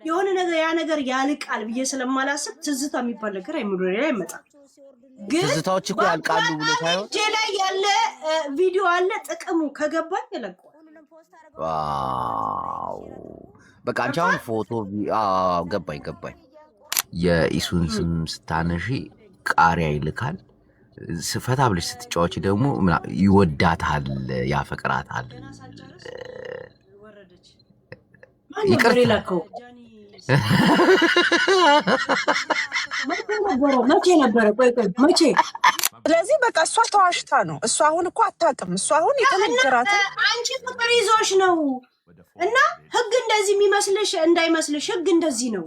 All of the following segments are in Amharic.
የሆነ ነገር ያ ነገር ያልቃል ብዬ ስለማላስብ ትዝታ የሚባል ነገር አይምሮዬ ላይ አይመጣም። ግን ትዝታዎች እኮ ያልቃሉ ብሎ ሳይሆን እጄ ላይ ያለ ቪዲዮ አለ ጥቅሙ ከገባኝ ይለቀዋል። ዋው በቃ አንቺ አሁን ፎቶ ገባኝ የኢሱን ስም ስታነሺ ቃሪያ ይልካል ስፈታ ብለሽ ስትጫወቺ ደግሞ ይወዳታል ያፈቅራታል ይቀርላከው መቼ ነበረ መቼ ስለዚህ በቃ እሷ ተዋሽታ ነው እሷ አሁን እኮ አታውቅም እሷ አሁን የተነገራት አንቺ ፍቅር ይዞሽ ነው እና ህግ እንደዚህ የሚመስልሽ እንዳይመስልሽ ህግ እንደዚህ ነው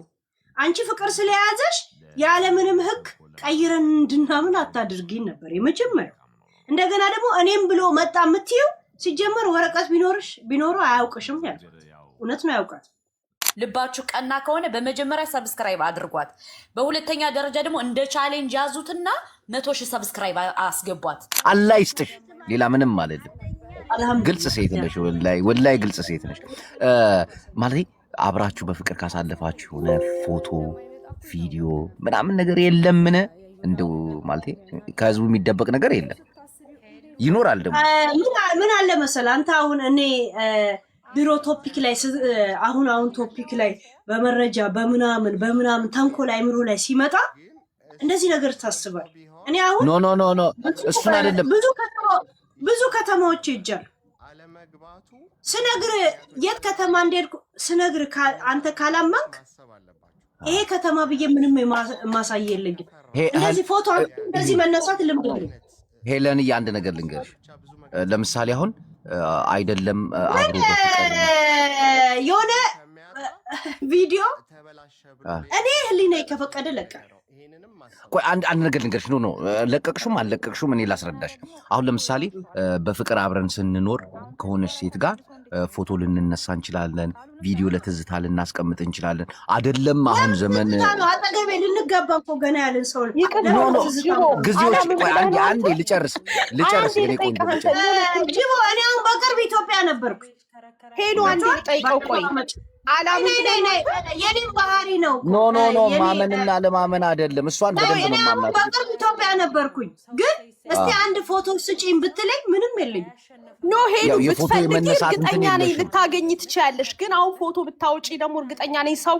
አንቺ ፍቅር ስለያዘሽ ያለ ምንም ህግ ቀይረን እንድናምን አታድርጊኝ ነበር የመጀመሪያው እንደገና ደግሞ እኔም ብሎ መጣ የምትይው ሲጀመር ወረቀት ቢኖረው አያውቅሽም ያለው እውነት ነው ያውቃት ልባችሁ ቀና ከሆነ በመጀመሪያ ሰብስክራይብ አድርጓት በሁለተኛ ደረጃ ደግሞ እንደ ቻሌንጅ ያዙትና 100,000 ሰብስክራይብ አስገቧት አላህ ይስጥሽ ሌላ ምንም አይደለም ግልጽ ሴት ነሽ ወላይ ግልጽ ሴት ነሽ ማለት አብራችሁ በፍቅር ካሳለፋችሁ ሆነ ፎቶ ቪዲዮ ምናምን ነገር የለምን እንደው ማለት ከህዝቡ የሚደበቅ ነገር የለም ይኖራል ደግሞ ምን አለ መሰለህ አንተ አሁን እኔ ቢሮ ቶፒክ ላይ አሁን ቶፒክ ላይ በመረጃ በምናምን ተንኮል አይምሮ ላይ ሲመጣ እንደዚህ ነገር ታስባል እኔ አሁን ኖ እሱን አይደለም ብዙ ከተማዎች ይጃል ስነግር የት ከተማ እንደሄድኩ ስነግር አንተ ካላማንክ ይሄ ከተማ ብዬ ምንም ማሳየ የለኝም እንደዚህ ፎቶ እንደዚህ መነሳት ልምድ ነው ሄለን አንድ ነገር ልንገርሽ ለምሳሌ አሁን አይደለም አብሮ በፍቅር የሆነ ቪዲዮ እኔ ህሊናዬ ከፈቀደ ለቀ ቆይ አንድ ነገር ልንገርሽ ኖ ለቀቅሽም አልለቀቅሽም እኔ ላስረዳሽ አሁን ለምሳሌ በፍቅር አብረን ስንኖር ከሆነች ሴት ጋር ፎቶ ልንነሳ እንችላለን ቪዲዮ ለትዝታ ልናስቀምጥ እንችላለን አይደለም አሁን ዘመን አጠገቤ ልንጋባ እኮ ገና ያለን ሰው ጊዜዎች ቆይ አንዴ ልጨርስ እኔ ቆንጆ ጅቦ እኔ አሁን በቅርብ ኢትዮጵያ ነበርኩ ሄዶ አንዴ ጠይቀው ቆይ የኔም ባህሪ ነው ኖ ማመንና ለማመን አይደለም እሷን በደንብ ነው ማምናት በቅርብ ኢትዮጵያ ነበርኩኝ ግን እስቲ አንድ ፎቶ ስጪኝ ብትለኝ ምንም የለኝም ኖ ሄዱ ብትፈልጊ እርግጠኛ ነኝ ልታገኝ ትችያለሽ ግን አሁን ፎቶ ብታውጪ ደግሞ እርግጠኛ ነኝ ሰው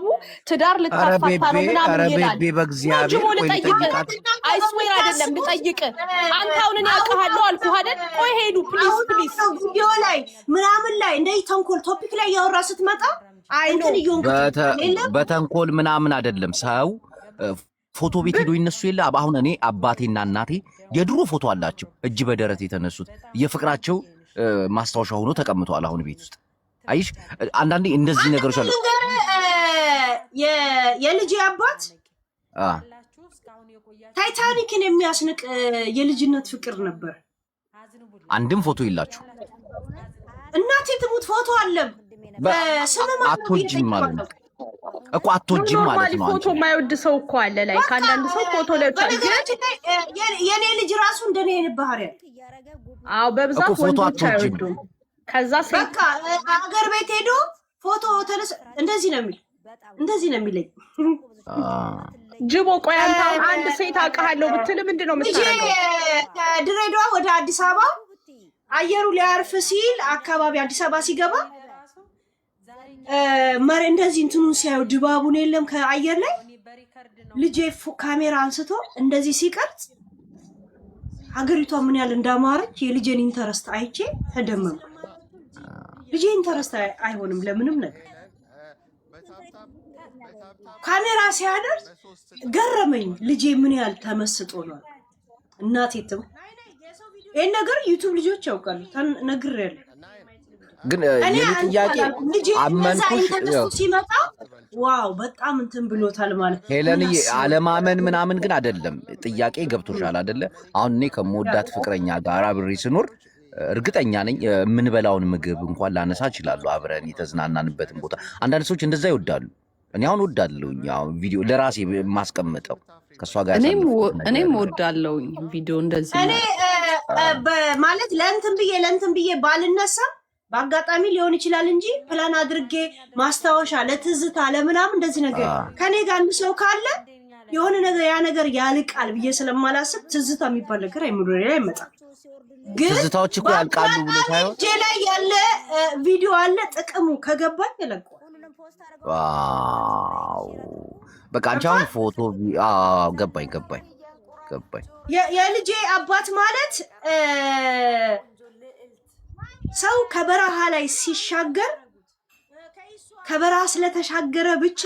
ትዳር ልታፋታ ነው ምናምን ይላል በእግዚአብሔር አይስዌር አይደለም ልጠይቅ አንተ አሁን እኔ አውቃለሁ አልኩህ አይደል ቆይ ሄዱ ፕሊዝ ቪዲዮ ላይ ምናምን ላይ እንደዚህ ተንኮል ቶፒክ ላይ ያወራ ስትመጣ በተንኮል ምናምን አይደለም ሰው ፎቶ ቤት ሄዶ ይነሱ የለ አሁን እኔ አባቴና እናቴ የድሮ ፎቶ አላቸው እጅ በደረት የተነሱት የፍቅራቸው ማስታወሻ ሆኖ ተቀምጧል አሁን ቤት ውስጥ አይሽ አንዳንዴ እንደዚህ ነገሮች አሉ የልጅ አባት ታይታኒክን የሚያስንቅ የልጅነት ፍቅር ነበር አንድም ፎቶ ይላችሁ እናቴ ትሙት ፎቶ አለ አትወጂም ማለት ነው እኮ አትወጂም ማለት ነው ፎቶ የማይወድ ሰው እኮ አለ ላይ ካንዳንድ ሰው ፎቶ ላይ የኔ ልጅ ራሱ እንደኔ አይነት ባህሪ አዎ በብዛት ወንዶች አይወዱም ከዛ በቃ አገር ቤት ሄዶ ፎቶ ተነስ እንደዚህ ነው የሚለኝ ጅቦ ቆይ አንድ ሴት አውቃለሁ ብትል ምንድነው የምታረገው ድሬዳዋ ወደ አዲስ አበባ አየሩ ሊያርፍ ሲል አካባቢ አዲስ አበባ ሲገባ ማር እንደዚህ እንትኑን ሲያዩ ድባቡን የለም ከአየር ላይ ልጄ ካሜራ አንስቶ እንደዚህ ሲቀርጽ ሀገሪቷ ምን ያህል እንዳማረች የልጄን ኢንተረስት አይቼ ተደመምኩ ልጄ ኢንተረስት አይሆንም ለምንም ነገር ካሜራ ሲያደርስ ገረመኝ ልጄ ምን ያህል ተመስጦ ነው እናቴትም ይሄን ነገር ዩቲዩብ ልጆች ያውቃሉ ነግሬያለሁ ግን የኔ ጥያቄ አመንኩሽ ሲመጣ ዋው በጣም እንትን ብሎታል ማለት ሄለንዬ አለማመን ምናምን ግን አይደለም ጥያቄ ገብቶሻል አይደለ አሁን እኔ ከመወዳት ፍቅረኛ ጋር አብሬ ስኖር እርግጠኛ ነኝ የምንበላውን ምግብ እንኳን ላነሳ እችላለሁ አብረን የተዝናናንበትን ቦታ አንዳንድ ሰዎች እንደዛ ይወዳሉ እኔ አሁን ወዳለሁኝ አሁን ቪዲዮ ለራሴ ማስቀመጠው ከሷ ጋር እኔም ወዳለሁኝ ቪዲዮ እንደዚህ እኔ ማለት ለእንትን ብዬ ባልነሳ በአጋጣሚ ሊሆን ይችላል እንጂ ፕላን አድርጌ ማስታወሻ ለትዝታ ለምናምን እንደዚህ ነገር ከኔ ጋር አንድ ሰው ካለ የሆነ ነገር ያ ነገር ያልቃል ብዬ ስለማላስብ ትዝታ የሚባል ነገር አይምሮዬ ላይ አይመጣም። ግን ትዝታዎች እኮ ያልቃሉ ብሎ ሳይሆን እጄ ላይ ያለ ቪዲዮ አለ ጥቅሙ ከገባኝ ይለቀዋል። ዋው በቃ አንቺ አሁን ፎቶ ገባኝ የልጄ አባት ማለት ሰው ከበረሃ ላይ ሲሻገር ከበረሃ ስለተሻገረ ብቻ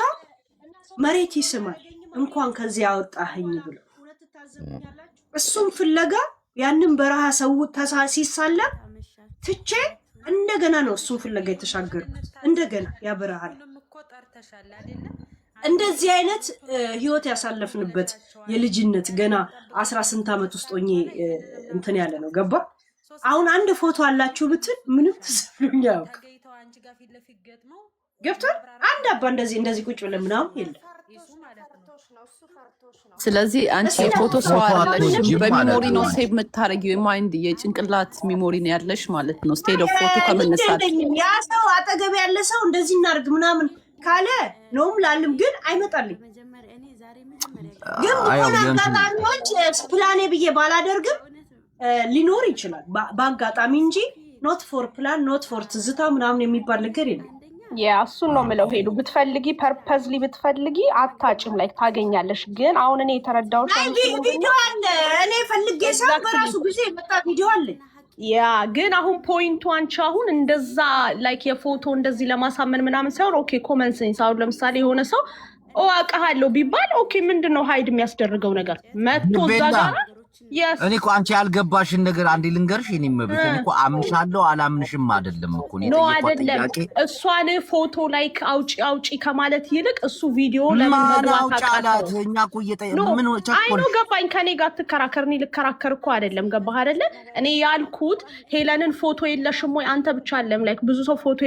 መሬት ይስማል እንኳን ከዚህ አወጣኸኝ ብሎ እሱም ፍለጋ ያንን በረሃ ሰው ሲሳላ ትቼ እንደገና ነው እሱም ፍለጋ የተሻገርኩት። እንደገና ያ በረሃ እንደዚህ አይነት ህይወት ያሳለፍንበት የልጅነት ገና 18 ዓመት ውስጥ ሆኜ እንትን ያለ ነው ገባ። አሁን አንድ ፎቶ አላችሁ ብትል ምንም ተሰፍሉኝ ያውቅ ገብቷል። አንድ አባ እንደዚህ ቁጭ ብለን ምናምን የለም። ስለዚህ አንቺ የፎቶ ሰው አይደለሽ፣ በሚሞሪ ነው ሴቭ የምታረጊው። የማይንድ የጭንቅላት ሚሞሪ ነው ያለሽ ማለት ነው። ስቴድ ኦፍ ፎቶ ከመነሳት ያ ሰው አጠገብ ያለ ሰው እንደዚህ እናርግ ምናምን ካለ ነውም ላልም ግን አይመጣልኝ። ግን ሆነ አጋጣሚዎች ፕላኔ ብዬ ባላደርግም ሊኖር ይችላል በአጋጣሚ እንጂ ኖት ፎር ፕላን ኖት ፎር ትዝታ ምናምን የሚባል ነገር የለም። እሱን ነው የምለው። ሄዱ ብትፈልጊ ፐርፐዝሊ ብትፈልጊ አታጭም ላይ ታገኛለሽ። ግን አሁን እኔ የተረዳሁት ቪዲዮ አለ እኔ ፈልጌ ሰው በራሱ ጊዜ የመጣ ቪዲዮ አለ። ግን አሁን ፖይንቱ አንቺ አሁን እንደዛ ላይክ የፎቶ እንደዚህ ለማሳመን ምናምን ሳይሆን ኦኬ ኮመን ሴንስ አሁን ለምሳሌ የሆነ ሰው አውቃለሁ ቢባል ኦኬ ምንድነው ሃይድ የሚያስደርገው ነገር መጥቶ እዛ ጋር እኔ እኮ አንቺ ያልገባሽን ነገር አንዴ ልንገርሽ። እኔ መብት እኔ እኮ አምንሻለሁ አላምንሽም አይደለም እኮ ነው አይደለም። እሷን ፎቶ ላይክ አውጪ ከማለት ይልቅ እሱ ቪዲዮ ለምን መግባት አቃተው? እኛ እኮ ምን አይ ነው ገባኝ። ከኔ ጋር ትከራከርኒ ልከራከር እኮ አይደለም ገባህ አይደለ? እኔ ያልኩት ሄለንን ፎቶ የለሽም ወይ አንተ ብቻ አለም ላይክ ብዙ ሰው ፎቶ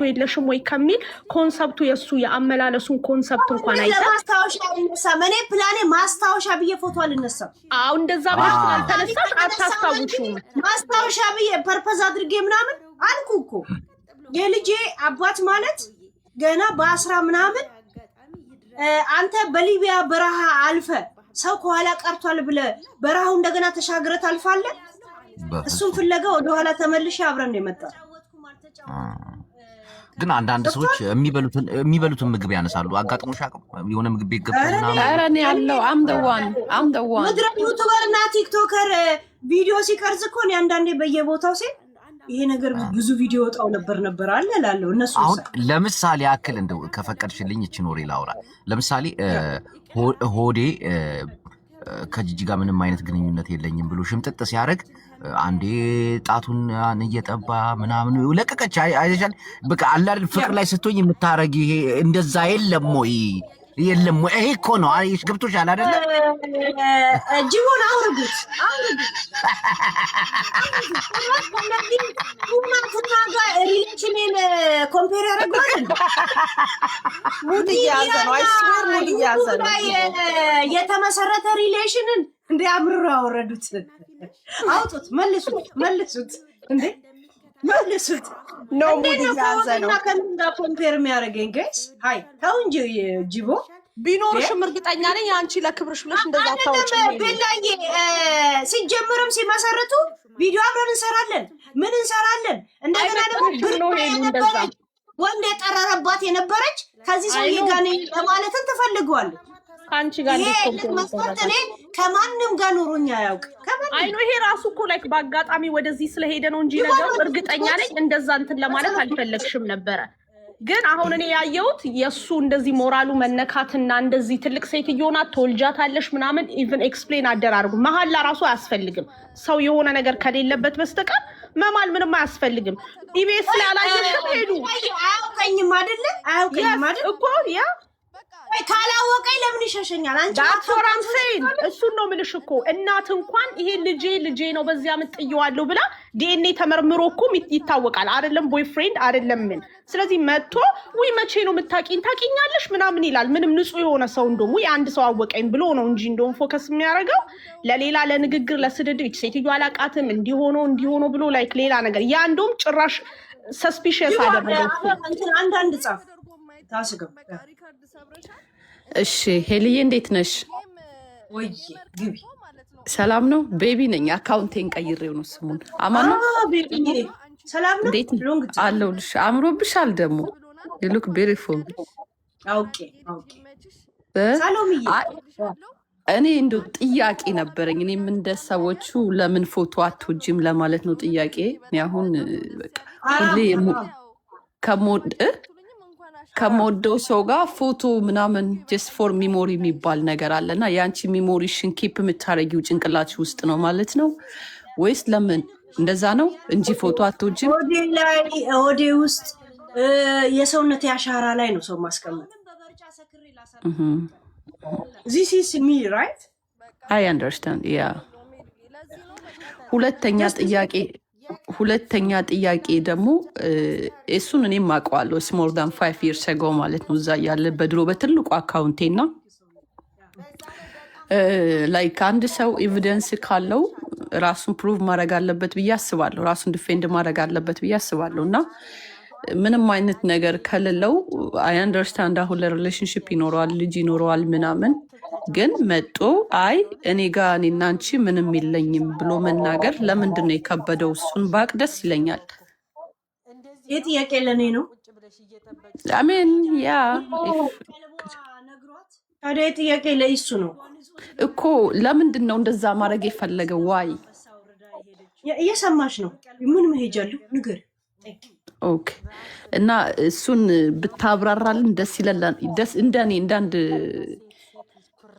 የለሽም ወይ ከሚል ኮንሰፕቱ የሱ የአመላለሱን ኮንሰፕት እንኳን አይተ ማስታወሻ አልነሳም። እኔ ፕላኔ ማስታወሻ ብዬ ፎቶ አልነሳም። እንደዛ ብለሽ አልተነሳሽ አታስታውሽም። ማስታወሻ ብዬ ፐርፐዝ አድርጌ ምናምን አልኩ እኮ የልጄ አባት ማለት ገና በ10 ምናምን አንተ በሊቢያ በረሃ አልፈ ሰው ከኋላ ቀርቷል ብለ በረሃው እንደገና ተሻግረት አልፋለ። እሱን ፍለጋ ወደ ኋላ ተመልሼ አብረን ነው የመጣው። ግን አንዳንድ ሰዎች የሚበሉትን ምግብ ያነሳሉ። አጋጥሞሽ አቅም የሆነ ምግብ ቤት ገብተና ኧረ እኔ ያለው አም ዘ ዋን ምድረ ዩቲዩበር እና ቲክቶከር ቪዲዮ ሲቀርጽ እኮ እኔ አንዳንዴ በየቦታው ሴ ይሄ ነገር ብዙ ቪዲዮ ወጣው ነበር አለ እላለሁ። እነሱ አሁን ለምሳሌ ያክል እንደው ከፈቀድሽልኝ እቺ ኖሬ ላውራ። ለምሳሌ ሆዴ ከጂጂ ጋር ምንም አይነት ግንኙነት የለኝም ብሎ ሽምጥጥ ሲያደርግ አንዴ ጣቱን እየጠባ ምናምን ለቀቀች። አይደል በቃ አላል ፍቅር ላይ ስትሆኝ የምታረጊ ይሄ እንደዛ የለም ወይ? ይሄ እኮ ነው። አይሽ ገብቶሻል አይደለ? ጂቦን አውርዱት ሁማትና ጋር ሪሌሽንን ኮምፔር ያደርጋል። ሙድ እያዘ ነው። አይስበር ሙድ እያዘ ነው። የተመሰረተ ሪሌሽንን እንደ አምርሮ ያወረዱት አውጡት፣ መልሱት እንዴ መልሱት። ነው ሙድ እያዘ ነው። ከምን ጋር ኮምፔር የሚያደርገኝ ጋይስ? ሃይ ተው እንጂ ጂቦ ቢኖርሽም እርግጠኛ ነኝ አንቺ ለክብርሽ ብለሽ እንደዛ ታውጪ ቤላዬ። ሲጀምርም ሲመሰርቱ ቪዲዮ አብረን እንሰራለን እንደገና ደግሞ ወንድ የጠረረባት የነበረች ከዚህ ሰውዬ ጋር ነኝ ለማለትን ትፈልገዋለች። አንቺ ጋር መስፈርት እኔ ከማንም ጋር ኖሮኛ ያውቅ አይ ነው። ይሄ ራሱ እኮ ላይክ በአጋጣሚ ወደዚህ ስለሄደ ነው እንጂ ነገሩ እርግጠኛ ነኝ እንደዛ እንትን ለማለት አልፈለግሽም ነበረ። ግን አሁን እኔ ያየሁት የሱ እንደዚህ ሞራሉ መነካትና እንደዚህ ትልቅ ሴትዮ ናት ትወልጃታለሽ ምናምን ኢቭን ኤክስፕሌን አደራርጉ መሀል ራሱ አያስፈልግም። ሰው የሆነ ነገር ከሌለበት በስተቀር መማል ምንም አያስፈልግም። ኢቢኤስ ላይ አላየሽም? ሄዱ አያውቀኝም አይደለ? እኮ ያ ካላወቀኝ ለምን ይሸሸኛል? አንቺ ዳክተራም ሴን እሱን ነው የምልሽ እኮ እናት እንኳን ይሄ ልጄ ነው በዚያ ምጥየዋለሁ ብላ ዲኤንኤ ተመርምሮ እኮ ይታወቃል አይደለም? ቦይፍሬንድ አይደለም ምን። ስለዚህ መጥቶ ወይ መቼ ነው የምታውቂኝ ታውቂኛለሽ ምናምን ይላል። ምንም ንጹህ የሆነ ሰው እንደውም ወይ አንድ ሰው አወቀኝ ብሎ ነው እንጂ እንደውም ፎከስ የሚያደርገው ለሌላ ለንግግር ለስድድብ ሴትዮ አላቃትም እንዲሆኖ ብሎ ላይክ ሌላ ነገር ያ እንደውም ጭራሽ ሰስፒሽስ አደረገው። እንትን አንዳንድ ጻፍ ታስገብ። እሺ ሄልዬ እንዴት ነሽ? ወይ ግቢ። ሰላም ነው። ቤቢ ነኝ። አካውንቴን ቀይሬው ነው ስሙን። አማን ነው። ቤቢ ሰላም ነው። እንዴት አለሁልሽ። አምሮብሻል ደግሞ you look beautiful። ኦኬ ሰሎምዬ እኔ እንደው ጥያቄ ነበረኝ። እኔም እንደ ሰዎቹ ለምን ፎቶ አትወጂም ለማለት ነው ጥያቄ። እኔ አሁን በቃ ሁሌ ከሞደው ሰው ጋር ፎቶ ምናምን ጀስት ፎር ሚሞሪ የሚባል ነገር አለና የአንቺ ሚሞሪሽን ኪፕ የምታደርጊው ጭንቅላች ውስጥ ነው ማለት ነው ወይስ ለምን እንደዛ ነው እንጂ ፎቶ አትወጂም? ኦዴ ውስጥ የሰውነት አሻራ ላይ ነው ሰው ማስቀመጥ። This is me, right? I understand. Yeah. ሁለተኛ ጥያቄ ደግሞ እሱን እኔም አውቀዋለሁ። it's more than 5 years ago ማለት ነው። እዛ ያለ በድሮ በትልቁ አካውንቴና ላይክ አንድ ሰው ኤቪደንስ ካለው ራሱን ፕሩቭ ማድረግ አለበት ብዬ አስባለሁ። ራሱን ዲፌንድ ማድረግ አለበት ብዬ አስባለሁ እና ምንም አይነት ነገር ከሌለው አይ አንደርስታንድ አሁን ለሪሌሽንሽፕ ይኖረዋል ልጅ ይኖረዋል ምናምን፣ ግን መጦ አይ እኔ ጋር እኔና አንቺ ምንም የለኝም ብሎ መናገር ለምንድን ነው የከበደው? እሱን ባቅ ደስ ይለኛል። ይህ ጥያቄ ለእኔ ነው። አሜን ያ ታዲያ ጥያቄ ለእሱ ነው እኮ። ለምንድን ነው እንደዛ ማድረግ የፈለገው? ዋይ እየሰማሽ ነው? ምን መሄጃለሁ ንገር። ኦኬ እና እሱን ብታብራራልን ደስ ይለላል። እንደኔ እንዳንድ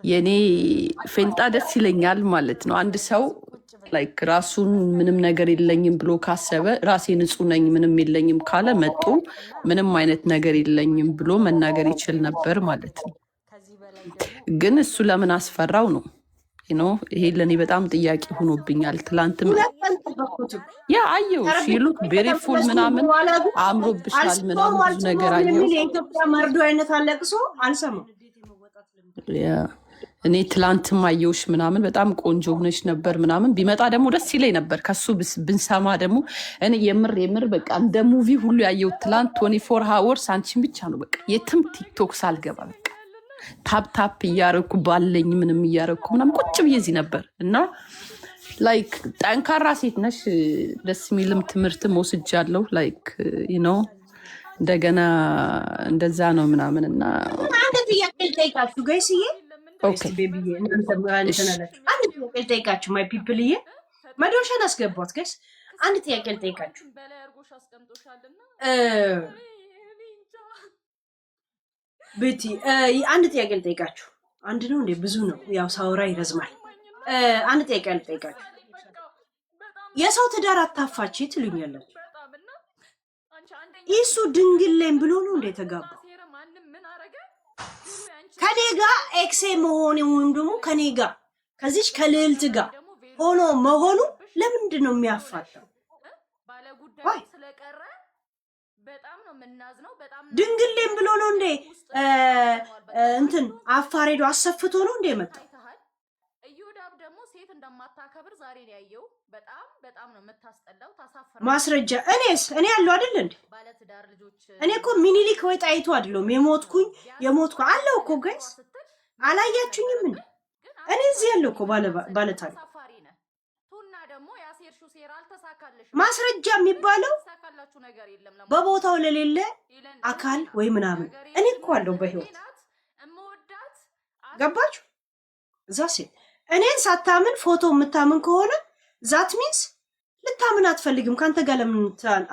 የኔ ፌንጣ ደስ ይለኛል ማለት ነው። አንድ ሰው ላይክ ራሱን ምንም ነገር የለኝም ብሎ ካሰበ ራሴ ንጹህ ነኝ ምንም የለኝም ካለ መጡ ምንም አይነት ነገር የለኝም ብሎ መናገር ይችል ነበር ማለት ነው። ግን እሱ ለምን አስፈራው ነው ይሄ ለእኔ በጣም ጥያቄ ሆኖብኛል። ትላንትም ያ አየው ሉክ ቤሪፉል ምናምን አምሮብሻል ምናምን ብዙ ነገር አየው። የኢትዮጵያ መርዶ አይነት አለቅሶ አልሰማም። እኔ ትላንትም አየውሽ ምናምን በጣም ቆንጆ ሆነሽ ነበር ምናምን። ቢመጣ ደግሞ ደስ ይለኝ ነበር ከሱ ብንሰማ ደግሞ። እኔ የምር በቃ እንደ ሙቪ ሁሉ ያየው ትላንት 24 ሃወርስ አንቺን ብቻ ነው በቃ የትም ቲክቶክ ሳልገባ በቃ ታፕ እያረኩ ባለኝ ምንም እያረኩ ምናምን ቁጭ ብዬ እዚህ ነበር እና ላይክ ጠንካራ ሴት ነሽ። ደስ የሚልም ትምህርትም ወስጃለሁ። ላይክ እንደገና እንደዛ ነው ምናምን እና አንድ ጥያቄ ልጠይቃችሁ ጋይስዬ። ኦኬ ቤቢዬ አንድ ጥያቄ ልጠይቃችሁ ማይ ፒፕልዬ። መዶሻን አስገቧት ጋይስ። አንድ ጥያቄ ልጠይቃችሁ ቤቲ። አንድ ጥያቄ ልጠይቃችሁ። አንድ ነው እንዴ? ብዙ ነው ያው ሳውራ ይረዝማል። አንድ ጥያቄ ልጠይቃችሁ። የሰው ትዳር አታፋች ትሉኛላችሁ። እሱ ድንግል ላይ ብሎ ነው እንዴ ተጋባው? ከኔ ጋር ኤክሴ መሆን ወይም ደግሞ ከኔ ጋር ከዚች ከልዕልት ጋር ሆኖ መሆኑ ለምንድን ነው የሚያፋታው? ድንግል ላይ ብሎ ነው እንዴ እንትን አፋር ሄዶ አሰፍቶ ነው እንዴ መጣው? ማስረጃ እኔ ያለው አይደል እንዴ? እኔ እኮ ሚኒሊክ ወይ ጣይቱ አይደለም የሞትኩ አለው እኮ ጋይስ። አላያችሁኝም እንዴ? እኔ እዚህ ያለው እኮ ባለታሪክ ማስረጃ የሚባለው በቦታው ለሌለ አካል ወይ ምናምን። እኔ እኮ አለው በህይወት ገባችሁ? ዛሴ እኔን ሳታምን ፎቶ የምታምን ከሆነ ዛት ሚንስ ልታምን አትፈልግም። ካንተ ጋር ለምን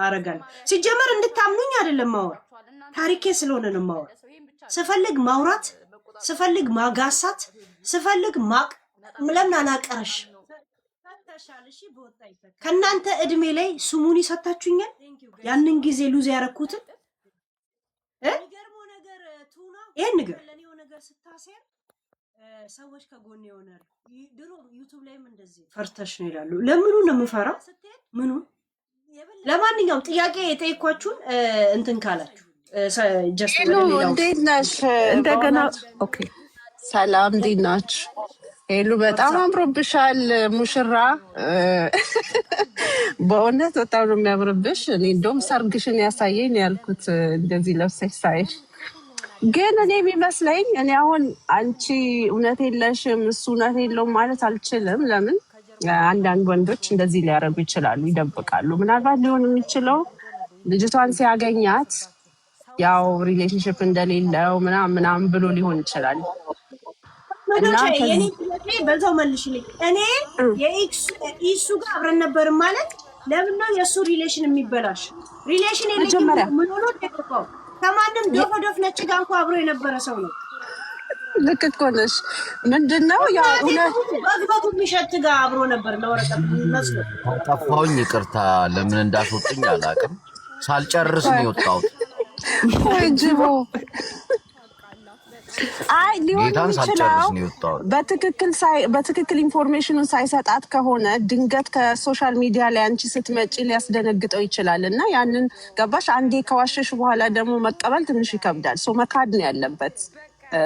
አረጋለሁ? ሲጀመር እንድታምኑኝ አይደለም ማወራ፣ ታሪኬ ስለሆነ ነው ማወራ። ስፈልግ ማውራት፣ ስፈልግ ማጋሳት፣ ስፈልግ ለምን አላቀረሽ? ከናንተ እድሜ ላይ ስሙን ይሰጣችሁኛል። ያንን ጊዜ ሉዝ ያረኩትን ይሄን ነገር ሰዎች ከጎን ይሆናሉ። ድሮ ዩቲዩብ ላይም እንደዚህ ፈርተሽ ነው ይላሉ። ለምኑ ነው የምፈራው? ምኑ? ለማንኛውም ጥያቄ የጠየኳችሁን እንትን ካላችሁ ጀስት ወደ ሌላው እንዴት ነሽ? እንደገና ኦኬ ሰላም እንዴት ናችሁ? ሄሉ በጣም አምሮብሻል ሙሽራ። በእውነት በጣም ነው የሚያምርብሽ። እኔ እንደውም ሰርግሽን ያሳየኝ ያልኩት እንደዚህ ለብሰሽ ሳይሽ። ግን እኔ የሚመስለኝ እኔ አሁን አንቺ እውነት የለሽም እሱ እውነት የለውም ማለት አልችልም። ለምን አንዳንድ ወንዶች እንደዚህ ሊያደርጉ ይችላሉ፣ ይደብቃሉ። ምናልባት ሊሆን የሚችለው ልጅቷን ሲያገኛት ያው ሪሌሽንሽፕ እንደሌለው ምናምን ብሎ ሊሆን ይችላል። የኔ በዛው መልሽልኝ። እኔ የኢሱ ጋር አብረን ነበር ማለት ለምን ነው የእሱ ሪሌሽን የሚበላሽ? ሪሌሽን የለኝም ምን ሆኖ ደቀቀው? ከማንም ዶፍ ነጭ ጋር እንኳን አብሮ የነበረ ሰው ነው። ልክ እኮ ነሽ። ምንድነው ያው በግበቱ የሚሸት ጋር አብሮ ነበር። ለወረቀት መስሎ ጠፋሁኝ። ይቅርታ ለምን እንዳስወጡኝ አላውቅም። ሳልጨርስ ነው የወጣሁት። ጅቦ አይ ሊሆን ይችላል። በትክክል ኢንፎርሜሽኑን ሳይሰጣት ከሆነ ድንገት ከሶሻል ሚዲያ ላይ አንቺ ስትመጪ ሊያስደነግጠው ይችላል። እና ያንን ገባሽ? አንዴ ከዋሸሽ በኋላ ደግሞ መቀበል ትንሽ ይከብዳል። ሰው መካድ ነው ያለበት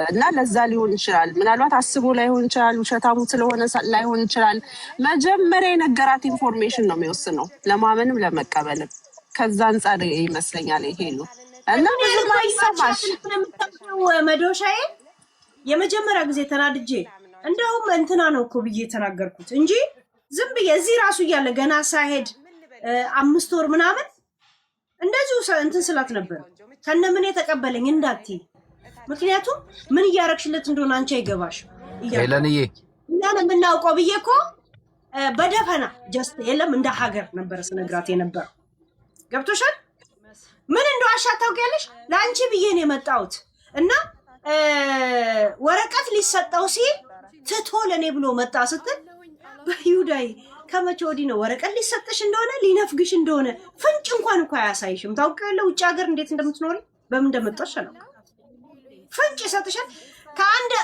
እና ለዛ ሊሆን ይችላል። ምናልባት አስቦ ላይሆን ይችላል፣ ውሸታሙ ስለሆነ ላይሆን ይችላል። መጀመሪያ የነገራት ኢንፎርሜሽን ነው የሚወስነው ለማመንም ለመቀበልም። ከዛ አንጻር ይመስለኛል ይሄ ነው። እና ብዙም አይሰማሽ መዶሻዬ የመጀመሪያ ጊዜ ተናድጄ እንደውም እንትና ነው እኮ ብዬ ተናገርኩት እንጂ ዝም ብዬ እዚህ ራሱ እያለ ገና ሳይሄድ 5 ወር ምናምን እንደዚሁ እንትን ስላት ነበር። ከነምን የተቀበለኝ እንዳትዪ፣ ምክንያቱም ምን እያረግሽለት እንደሆነ አንቺ አይገባሽም። ሄለንዬ እኛን የምናውቀው ብዬ እኮ በደፈና ጀስት የለም እንደ ሀገር ነበረ ስነግራት የነበረው። ገብቶሻል? ምን እንደዋሻ ታውቂያለሽ? ለአንቺ ብዬ ነው የመጣሁት። እና ወረቀት ሊሰጠው ሲል ትቶ ለኔ ብሎ መጣ ስትል በይሁዳይ ከመቼ ወዲህ ነው ወረቀት ሊሰጥሽ እንደሆነ ሊነፍግሽ እንደሆነ ፍንጭ እንኳን እኮ አያሳይሽም። ታውቂያለሽ ውጭ ሀገር እንዴት እንደምትኖሪ በምን እንደመጣሽ ነው። ፍንጭ ይሰጥሻል።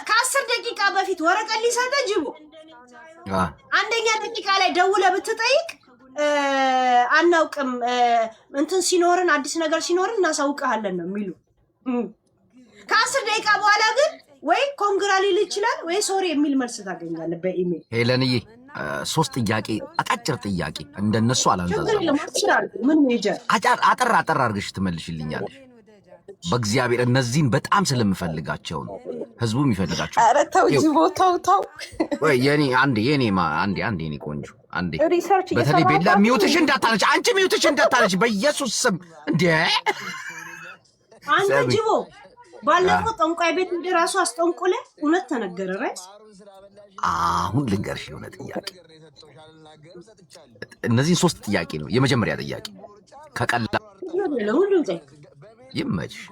ከ10 ደቂቃ በፊት ወረቀት ሊሰጠ ጅቦ አንደኛ ደቂቃ ላይ ደውለ ብትጠይቅ አናውቅም እንትን ሲኖርን አዲስ ነገር ሲኖርን እናሳውቀሃለን ነው የሚሉ። ከ10 ደቂቃ በኋላ ግን ወይ ኮንግራ ሊል ይችላል ወይ ሶሪ የሚል መልስ ታገኛለህ በኢሜል። ሄለንዬ 3 ጥያቄ አጫጭር ጥያቄ እንደነሱ አላንዛዛም። ምን ሜጀር አጠር አድርገሽ ትመልሽልኛለሽ። በእግዚአብሔር እነዚህን በጣም ስለምፈልጋቸው ነው፣ ህዝቡም ይፈልጋቸው። ኧረ ተው ጅቦ ተው። ወይ አንዴ ቆንጆ አንዴ ሪሰርች በተለይ ቤላ ሚውትሽ እንዳታነች፣ አንቺ ሚውትሽ እንዳታነች በኢየሱስ ስም። እንዴ አንተ ጅቦ ባለፈው ጠንቋይ ቤት እንደ ራሱ አስጠንቆለ እውነት ተነገረ ራስ። አሁን ልንገርሽ የሆነ ጥያቄ፣ እነዚህ 3 ጥያቄ ነው። የመጀመሪያ ጥያቄ ከቀላ ለሁሉም ጠይቅ ይመችሽ።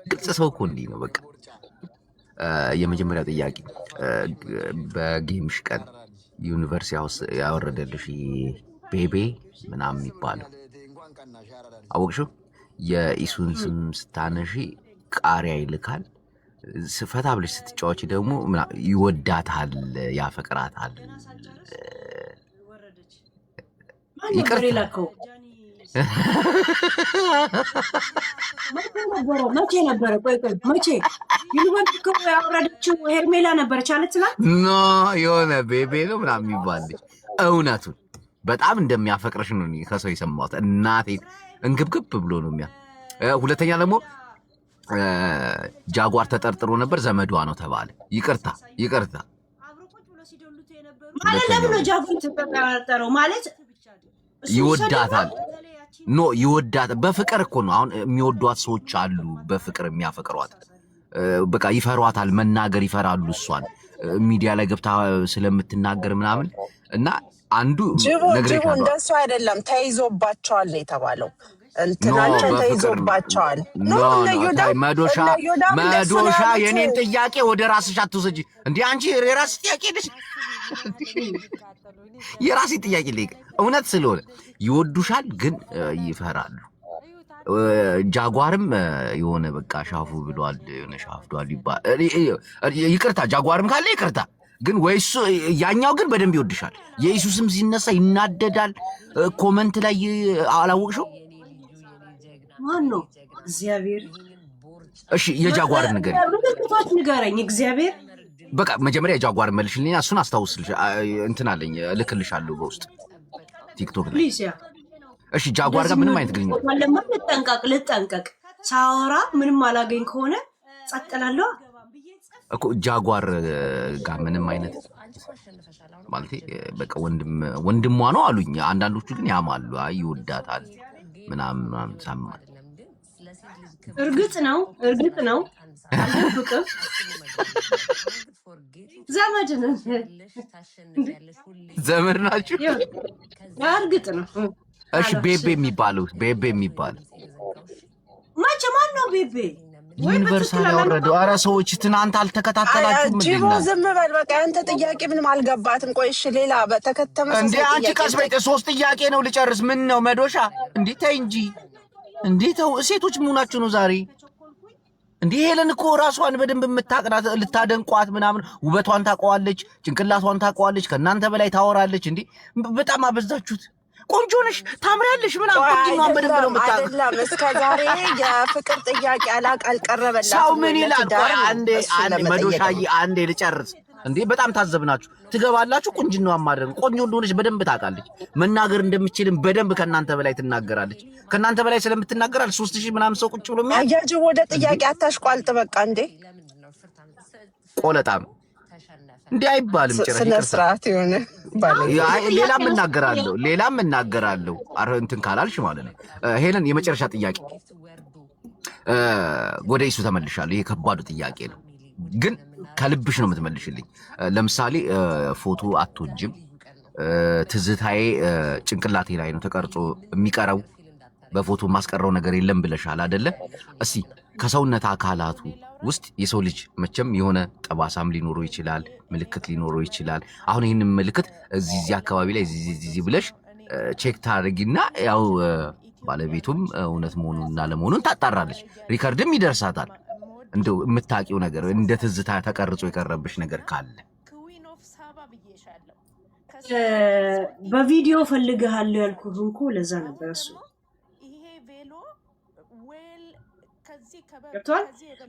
ግልጽ ሰው እኮ እንዲህ ነው በቃ። የመጀመሪያው ጥያቄ በጌምሽ ቀን ዩኒቨርሲቲ ሃውስ ያወረደልሽ ቤቤ ምናምን የሚባለው አወቅሽው? የኢሱን ስም ስታነሺ ቃሪያ ይልካል። ፈታ ብለሽ ስትጫወቺ ደግሞ ይወዳታል፣ ያፈቅራታል። ይቅርታ መቼ ነበረ? ቆይ መቼ ዩኒቨርሲቲ እኮ ያወረደችው ሄርሜላ ነበረች አለችና ኖ የሆነ ቤቤ ነው ምናምን የሚባል እውነቱን በጣም እንደሚያፈቅረሽ ነው ከሰው የሰማሁት። እናቴ እንግብግብ ብሎ ነው የሚያ። ሁለተኛ ደግሞ ጃጓር ተጠርጥሮ ነበር፣ ዘመዷ ነው ተባለ። ይቅርታ ማለት ለምን ነው ጃጓር ተጠርጠረው? ማለት ይወዳታል ይወዳት በፍቅር እኮ ነው። አሁን የሚወዷት ሰዎች አሉ፣ በፍቅር የሚያፈቅሯት በቃ ይፈሯታል፣ መናገር ይፈራሉ። እሷን ሚዲያ ላይ ገብታ ስለምትናገር ምናምን እና አንዱ ጅቦ እንደሱ አይደለም ተይዞባቸዋል ነው የተባለው። እንትናቸው ተይዞባቸዋል። መዶሻ የኔን ጥያቄ ወደ ራስሽ አትወስጂ እንዴ አንቺ። የራስ ጥያቄ ልሽ የራሴ ጥያቄ ላይ እውነት ስለሆነ ይወዱሻል፣ ግን ይፈራሉ። ጃጓርም የሆነ በቃ ሻፉ ብሏል፣ የሆነ ሻፍዷል ይባል። ይቅርታ ጃጓርም ካለ ይቅርታ፣ ግን ወይሱ ያኛው ግን በደንብ ይወድሻል። የኢየሱስም ሲነሳ ይናደዳል። ኮመንት ላይ አላወቅሽው? ማን ነው? እግዚአብሔር። እሺ የጃጓር ንገረኝ። ንገረኝ እግዚአብሔር። በቃ መጀመሪያ የጃጓር መልሽልኝ እሱን አስታውስልሽ እንትን አለኝ እልክልሻለሁ በውስጥ ቲክቶክ ላይ ፕሊዝ ያ እሺ ጃጓር ጋር ምንም አይነት ግንኙነት ልጠንቀቅ ሳወራ ምንም አላገኝ ከሆነ ጸጥላለሁ እኮ ጃጓር ጋር ምንም አይነት ማለት በቃ ወንድሟ ነው አሉኝ አንዳንዶቹ ግን ያማሉ አይ ይወዳታል ምናምን ሳማል እርግጥ ነው ፍቅር ዘመድ ናችሁ እርግጥ ነው እሺ ቤቤ የሚባል ማን ነው ቤቤ ዩኒቨርሳል ያወረደው ኧረ ሰዎች ትናንት አልተከታተላችሁም ጂቦ ዝም በል በቃ አንተ ጥያቄ ምንም አልገባትም ቆይ እሺ ሌላ በተከተመ እንዴ አንቺ ቀስ በይ 3 ጥያቄ ነው ልጨርስ ምን ነው መዶሻ እንዴ ተይ እንጂ እንዴ ተው ሴቶች መሆናችሁ ነው ዛሬ እንዴ ሄለን እኮ ራሷን በደንብ የምታቀናት ልታደንቋት ምናምን ውበቷን ታውቀዋለች ጭንቅላቷን ታውቀዋለች ከናንተ በላይ ታወራለች እንዴ በጣም አበዛችሁት ቆንጆ ነሽ ታምሪያለሽ ምናምን ቆንጆን በደንብ ነው የምታውቀው አይደለም እስከ ዛሬ የፍቅር ጥያቄ አልቀረበላትም ሰው ምን ይላል አንዴ መዶሻዬ አንዴ ልጨርስ እንዴ በጣም ታዘብናችሁ ትገባላችሁ ቁንጅናዋን ማድረግ ቆንጆ እንደሆነች በደንብ ታውቃለች መናገር እንደምትችልም በደንብ ከናንተ በላይ ትናገራለች ከናንተ በላይ ስለምትናገራል 3000 ምናምን ሰው ቁጭ ብሎ አያጅ ወደ ጥያቄ አታሽቋልጥ በቃ እንዴ ቆለጣም እንዴ አይባልም ጭራሽ ስነስርዓት የሆነ ሌላም እናገራለሁ አረ እንትን ካላልሽ ማለት ነው ሄለን የመጨረሻ ጥያቄ ወደ እሱ ተመልሻለሁ ይሄ ከባዱ ጥያቄ ነው ግን ከልብሽ ነው የምትመልሽልኝ ለምሳሌ ፎቶ አትወጅም ትዝታዬ ጭንቅላቴ ላይ ነው ተቀርጾ የሚቀረው በፎቶ ማስቀረው ነገር የለም ብለሻል አይደለ እስቲ ከሰውነት አካላቱ ውስጥ የሰው ልጅ መቼም የሆነ ጠባሳም ሊኖረው ይችላል ምልክት ሊኖረው ይችላል አሁን ይሄንን ምልክት እዚህ አካባቢ ላይ እዚህ ብለሽ ቼክ ታደርጊና ያው ባለቤቱም እውነት መሆኑንና ለመሆኑን ታጣራለች ሪከርድም ይደርሳታል እንደው የምታውቂው ነገር እንደ ትዝታ ተቀርጾ የቀረብሽ ነገር ካለ በቪዲዮ ፈልግሃለሁ ያልኩህ እንኳ ለዛ ነበር እሱ ገብቷል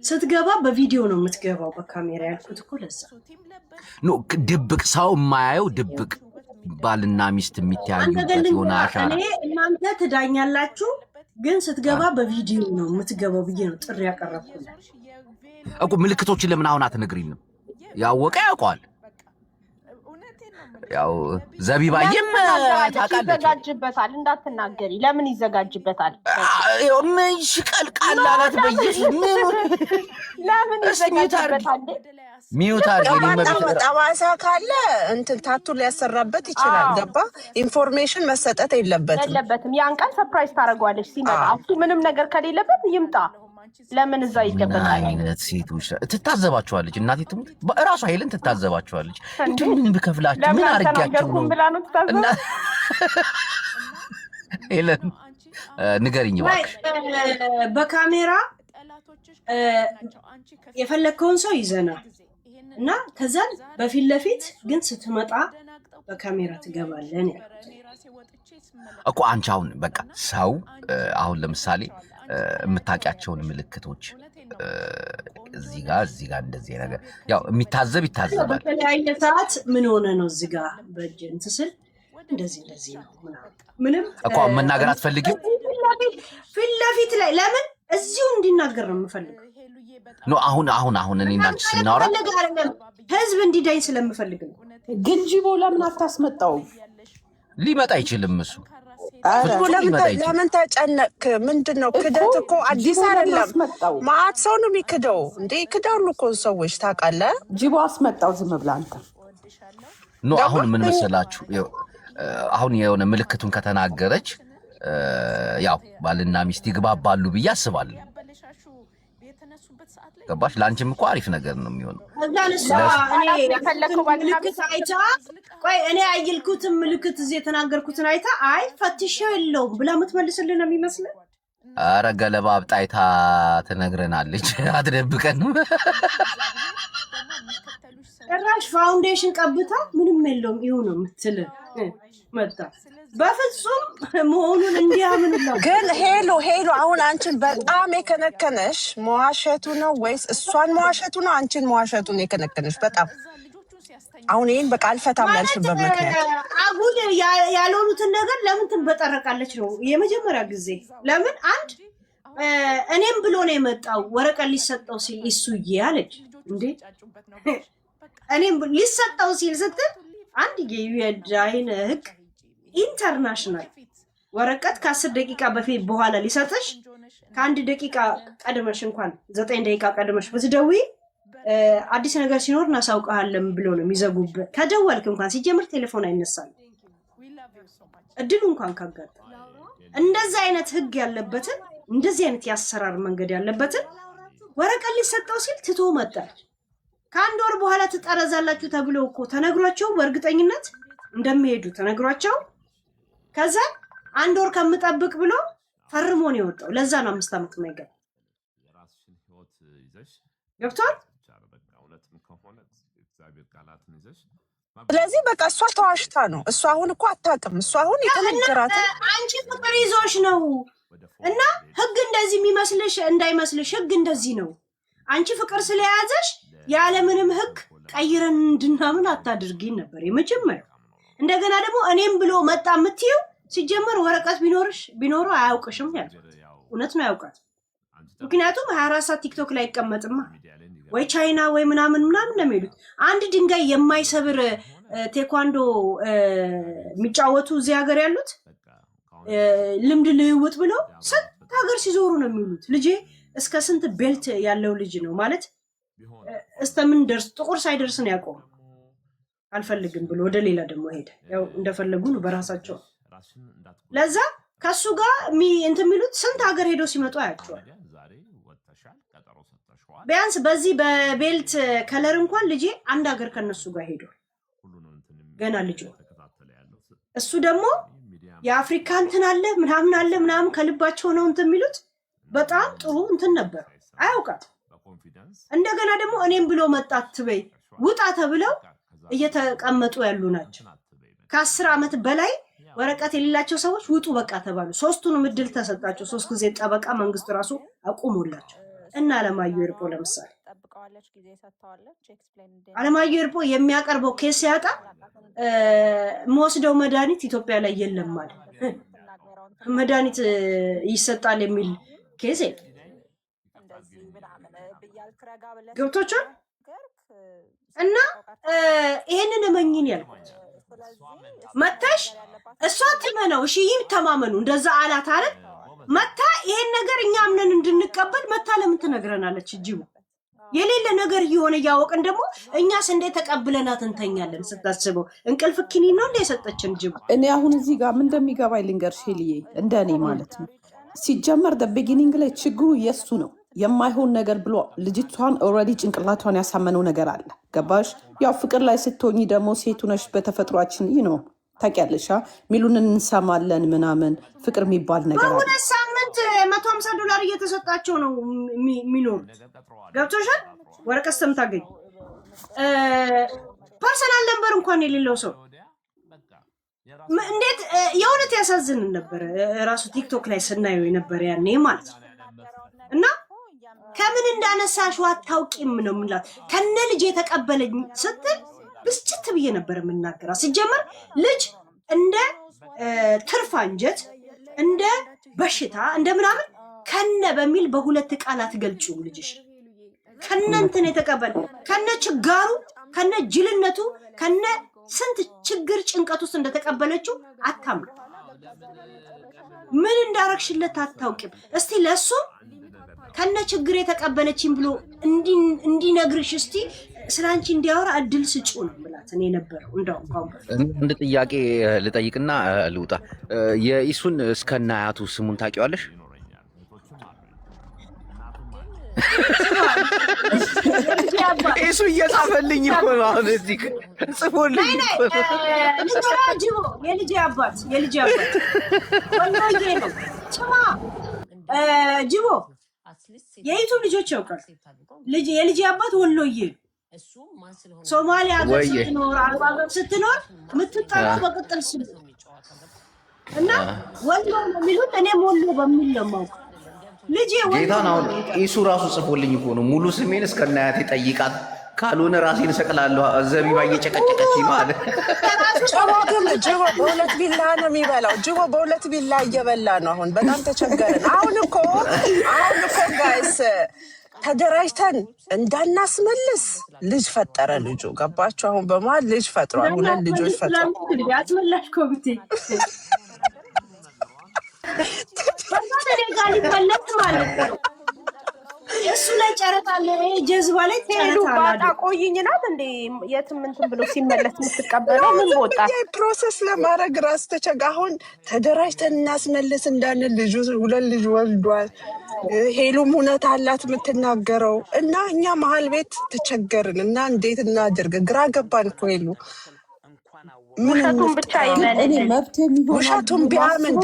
ስትገባ በቪዲዮ ነው የምትገባው በካሜራ ያልኩት እኮ ለዛ ኖ ድብቅ ሰው የማያየው ድብቅ ባልና ሚስት የሚተያዩበት ሆነ አሻራ እናንተ ትዳኛላችሁ ግን ስትገባ በቪዲዮ ነው የምትገባው ብዬ ነው ጥሪ ያቀረብኩት እኮ ምልክቶችን ለምን አሁን አትነግሪንም ያወቀ ያውቀዋል ያው ዘቢባዬም ታውቃለች ይዘጋጅበታል እንዳትናገሪ ለምን ይዘጋጅበታል ምን ሽቀልቃል አላት በኢየሱስ ለምን ይዘጋጅበታል ሚውታር ጠባሳ ካለ እንትን ታቱ ሊያሰራበት ይችላል ገባ ኢንፎርሜሽን መሰጠት የለበትም ያን ቀን ሰርፕራይዝ ታደርገዋለች ሲመጣ እሱ ምንም ነገር ከሌለበት ይምጣ ለምን እዛ ይደበቃል አይነት ሴቶች ትታዘባቸዋለች እናቴ ትሙት ራሷ ሄለን ትታዘባቸዋለች ምን ብከፍላችሁ ምን አርጋችሁ ነው ሄለን ንገሪኝ እባክሽ በካሜራ የፈለከውን ሰው ይዘና እና ከዛን በፊት ለፊት ግን ስትመጣ በካሜራ ትገባለን እኮ አንቺ አሁን በቃ ሰው አሁን ለምሳሌ የምታውቂያቸውን ምልክቶች እዚህ ጋር እንደዚህ ነገር ያው የሚታዘብ ይታዘባል በተለያየ ሰዓት ምን ሆነ ነው እዚህ ጋር በእጅ እንትን ስል እንደዚህ ነው ምንም እኮ መናገር አትፈልጊም ፊት ለፊት ላይ ለምን እዚሁ እንዲናገር ነው የምፈልገው ኖ አሁን እኔ እና አንቺ ስናወራ ህዝብ እንዲዳኝ ስለምፈልግ ነው ግን ጂቦ ለምን አታስመጣው ሊመጣ አይችልም እሱ ለምን ተጨነቅ ምንድነው ክደት እኮ አዲስ አይደለም ማአት ሰው ነው የሚክደው እንዴ ክዳሉ እኮ ሰዎች ታውቃለህ ጂቦ አስመጣው ዝም ብላ አንተ ኖ አሁን ምን መሰላችሁ አሁን የሆነ ምልክቱን ከተናገረች ያው ባልና ሚስት ይግባባሉ ብዬ አስባለሁ ገባሽ ላንቺም እኮ አሪፍ ነገር ነው የሚሆነው እኔ አይልኩትም ምልክት እዚህ የተናገርኩትን አይታ አይ ፈትሼው የለውም ብላ የምትመልስልን ነው የሚመስለው ኧረ ገለባ አብጣይታ ትነግረናለች አትደብቀን ጭራሽ ፋውንዴሽን ቀብታ ምንም የለውም ይሁ ነው የምትል መጣ በፍጹም መሆኑን እንዲያምኑላ። ግን ሄሎ አሁን አንቺን በጣም የከነከነሽ መዋሸቱ ነው ወይስ እሷን መዋሸቱ ነው? አንቺን መዋሸቱ ነው የከነከነሽ በጣም? አሁን ይሄን በቃ አልፈታም ያልሽበት ምክንያት አጉል ያልሆኑትን ነገር ለምን ትበጠረቃለች ነው የመጀመሪያ ጊዜ። ለምን አንድ እኔም ብሎ ነው የመጣው ወረቀት ሊሰጠው ሲል እሱዬ አለች እንዴ። እኔም ሊሰጠው ሲል ስትል አንድ የዩኤን ህግ ኢንተርናሽናል ወረቀት ከ10 ደቂቃ በፊት በኋላ ሊሰጥሽ ከአንድ ደቂቃ ቀድመሽ እንኳን 9 ደቂቃ ቀድመሽ ብትደውይ አዲስ ነገር ሲኖር እናሳውቃለን ብሎ ነው የሚዘጉበት። ከደወልክ እንኳን ሲጀምር ቴሌፎን አይነሳም እድሉ እንኳን ካጋጠመ። እንደዚህ አይነት ህግ ያለበትን እንደዚህ አይነት ያሰራር መንገድ ያለበትን ወረቀት ሊሰጠው ሲል ትቶ መጣ። ከአንድ ወር በኋላ ትጠረዛላችሁ ተብሎ እኮ ተነግሯቸው በእርግጠኝነት እንደሚሄዱ ተነግሯቸው ከዛ አንድ ወር ከምጠብቅ ብሎ ፈርሞ ነው የወጣው። ለዛ ነው 5 ዓመት ማይገባ ገብቷል። ስለዚህ በቃ እሷ ተዋሽታ ነው። እሷ አሁን እኮ አታውቅም። እሷ አሁን የተነገራት አንቺ ፍቅር ይዞሽ ነው እና ህግ እንደዚህ የሚመስልሽ እንዳይመስልሽ። ህግ እንደዚህ ነው። አንቺ ፍቅር ስለያዘሽ ያለምንም ህግ ቀይረን እንድናምን አታድርጊን ነበር የመጀመሪያው። እንደገና ደግሞ እኔም ብሎ መጣ የምትይው ሲጀመር ወረቀት ቢኖረው አያውቅሽም ያልኩት እውነት ነው ያውቃት። ምክንያቱም 24 ሰዓት ቲክቶክ ላይ ይቀመጥማ ወይ ቻይና ወይ ምናምን ነው የሚሉት። አንድ ድንጋይ የማይሰብር ቴኳንዶ የሚጫወቱ እዚህ ሀገር ያሉት ልምድ ልውውጥ ብለው ስንት ሀገር ሲዞሩ ነው የሚሉት። ልጄ እስከ ስንት ቤልት ያለው ልጅ ነው ማለት እስተምን ደርስ ጥቁር ሳይደርስ ነው ያቆመ። አልፈልግም ብሎ ወደ ሌላ ደግሞ ሄደ። ያው እንደፈለጉ ነው በራሳቸው። ለዛ ከሱ ጋር እንትን የሚሉት ስንት ሀገር ሄዶ ሲመጡ አያቸዋል። ቢያንስ በዚህ በቤልት ከለር እንኳን ልጄ አንድ ሀገር ከነሱ ጋር ሄዷል ገና ልጅ። እሱ ደግሞ የአፍሪካ እንትን አለ ምናምን ከልባቸው ነው እንትን የሚሉት። በጣም ጥሩ እንትን ነበር አያውቃት። እንደገና ደግሞ እኔም ብሎ መጣት ትበይ ውጣ ተብለው እየተቀመጡ ያሉ ናቸው። ከ10 ዓመት በላይ ወረቀት የሌላቸው ሰዎች ውጡ በቃ ተባሉ። 3ቱንም እድል ተሰጣቸው። 3 ጊዜ ጠበቃ መንግስት ራሱ አቁሞላቸው እና አለማየሁ እርጶ ለምሳሌ አለማየሁ እርጶ የሚያቀርበው ኬስ ያጣ መወስደው መድኃኒት ኢትዮጵያ ላይ የለም ማለት መድኃኒት ይሰጣል የሚል ኬስ ገብቶቻል። እና ይሄንን እመኝን ያልኩት መታሽ እሷ ትመነው እሺ ይተማመኑ እንደዛ አላት አይደል? መታ ይሄን ነገር እኛ አምነን እንድንቀበል መታ ለምን ትነግረናለች? እጅቡ የሌለ ነገር እየሆነ እያወቅን ደግሞ እኛስ እንዴት ተቀብለናት እንተኛለን? ስታስበው እንቅልፍ ኪኒን ነው እንደ የሰጠችን ጅቡ። እኔ አሁን እዚህ ጋር ምን እንደሚገባኝ ልንገርሽ ሄልዬ፣ እንደኔ ማለት ነው ሲጀመር ቢጊኒንግ ላይ ችግሩ የሱ ነው። የማይሆን ነገር ብሎ ልጅቷን ኦልሬዲ ጭንቅላቷን ያሳመነው ነገር አለ። ገባሽ? ያው ፍቅር ላይ ስትሆኚ ደግሞ ሴቱ ነሽ በተፈጥሯችን ነው ታውቂያለሽ። ሚሉንን እንሰማለን ምናምን ፍቅር የሚባል ነገር አለ። በሁለት ሳምንት $150 እየተሰጣቸው ነው የሚኖሩት። ገብቶሻል? ወረቀት ሰምታገኝ ፐርሰናል ነበር እንኳን የሌለው ሰው እንዴት የእውነት ያሳዝን ነበር። ራሱ ቲክቶክ ላይ ስናየው የነበረ ያኔ ማለት ነው። እና ከምን እንዳነሳሽው አታውቂም ነው የምንላት። ከነ ልጅ የተቀበለኝ ስትል ብስጭት ብዬ ነበር የምናገራ። ሲጀመር ልጅ እንደ ትርፍ አንጀት እንደ በሽታ እንደ ምናምን ከነ በሚል በሁለት ቃላት ገልጹ። ልጅሽ ከነ እንትን የተቀበለ ከነ ችጋሩ ከነ ጅልነቱ ከነ ስንት ችግር ጭንቀት ውስጥ እንደተቀበለችው አታምኑ። ምን እንዳረግሽለት አታውቂም። እስቲ ለሱ ከነ ችግር የተቀበለችኝ ብሎ እንዲነግርሽ እስቲ ስላንቺ እንዲያወራ እድል ስጪው ነው ብላት እኔ ነበረው። እንደው አንድ ጥያቄ ልጠይቅና ልውጣ። የኢሱን እስከነ አያቱ ስሙን ታውቂዋለሽ? ኢሱ እየጻፈልኝ እኮ ነው አሁን እዚህ ጽፎልኝ የልጄ አባት ወላሂ ነው ጭማ ጅቦ የዩቱብ ልጆች ያውቃል። የልጄ አባት ወሎዬ ሶማሊያ ሀገር ስትኖር አረብ ሀገር ስትኖር የምትጠራው በቅጥል ስም እና ወሎ ነው የሚሉት። እኔም ወሎ በሚል ነው የማውቀው። ልጄ ወሎ ጌታን ነው አሁን የሚሉት። ኢሱ ራሱ ጽፎልኝ እኮ ነው ሙሉ ስሜን እስከናያቴ ጠይቃት፣ ካልሆነ ራሴን እሰቅላለሁ። ዘቢባ እየጨቀጨቀች ነው አለ። ጅቦ ግን ጅቦ በሁለት ቢላ ነው የሚበላው። ጅቦ በሁለት ቢላ እየበላ ነው። አሁን በጣም ተቸገርን። አሁን እኮ ጋይስ ተደራጅተን እንዳናስመልስ ልጅ ፈጠረ ልጁ። ገባችሁ? አሁን በመሀል ልጅ ፈጥሯል። ሁለት ልጆች ፈጥሯል። አስመላሽ ኮሚቴ ጋር ሊመለስ ማለት ነው። እሱ ላይ ጨረታ አለ። ጀዝባ ላይ ሄዱ ባጣ ቆይኝ ናት እንዴ የትም እንትን ብሎ ሲመለስ የምትቀበለው ምን ወጣት ፕሮሰስ ለማድረግ ራስ ተቸጋ። አሁን ተደራጅተን እናስመልስ እንዳንል ልጁ ሁለት ልጅ ወልዷል። ሄሉም እውነት አላት የምትናገረው እና እኛ መሀል ቤት ተቸገርን እና እንዴት እናድርግ? ግራ ገባን እኮ ሄሉ ውሸቱን ብቻ ይመንልን፣ ውሸቱን ቢያምን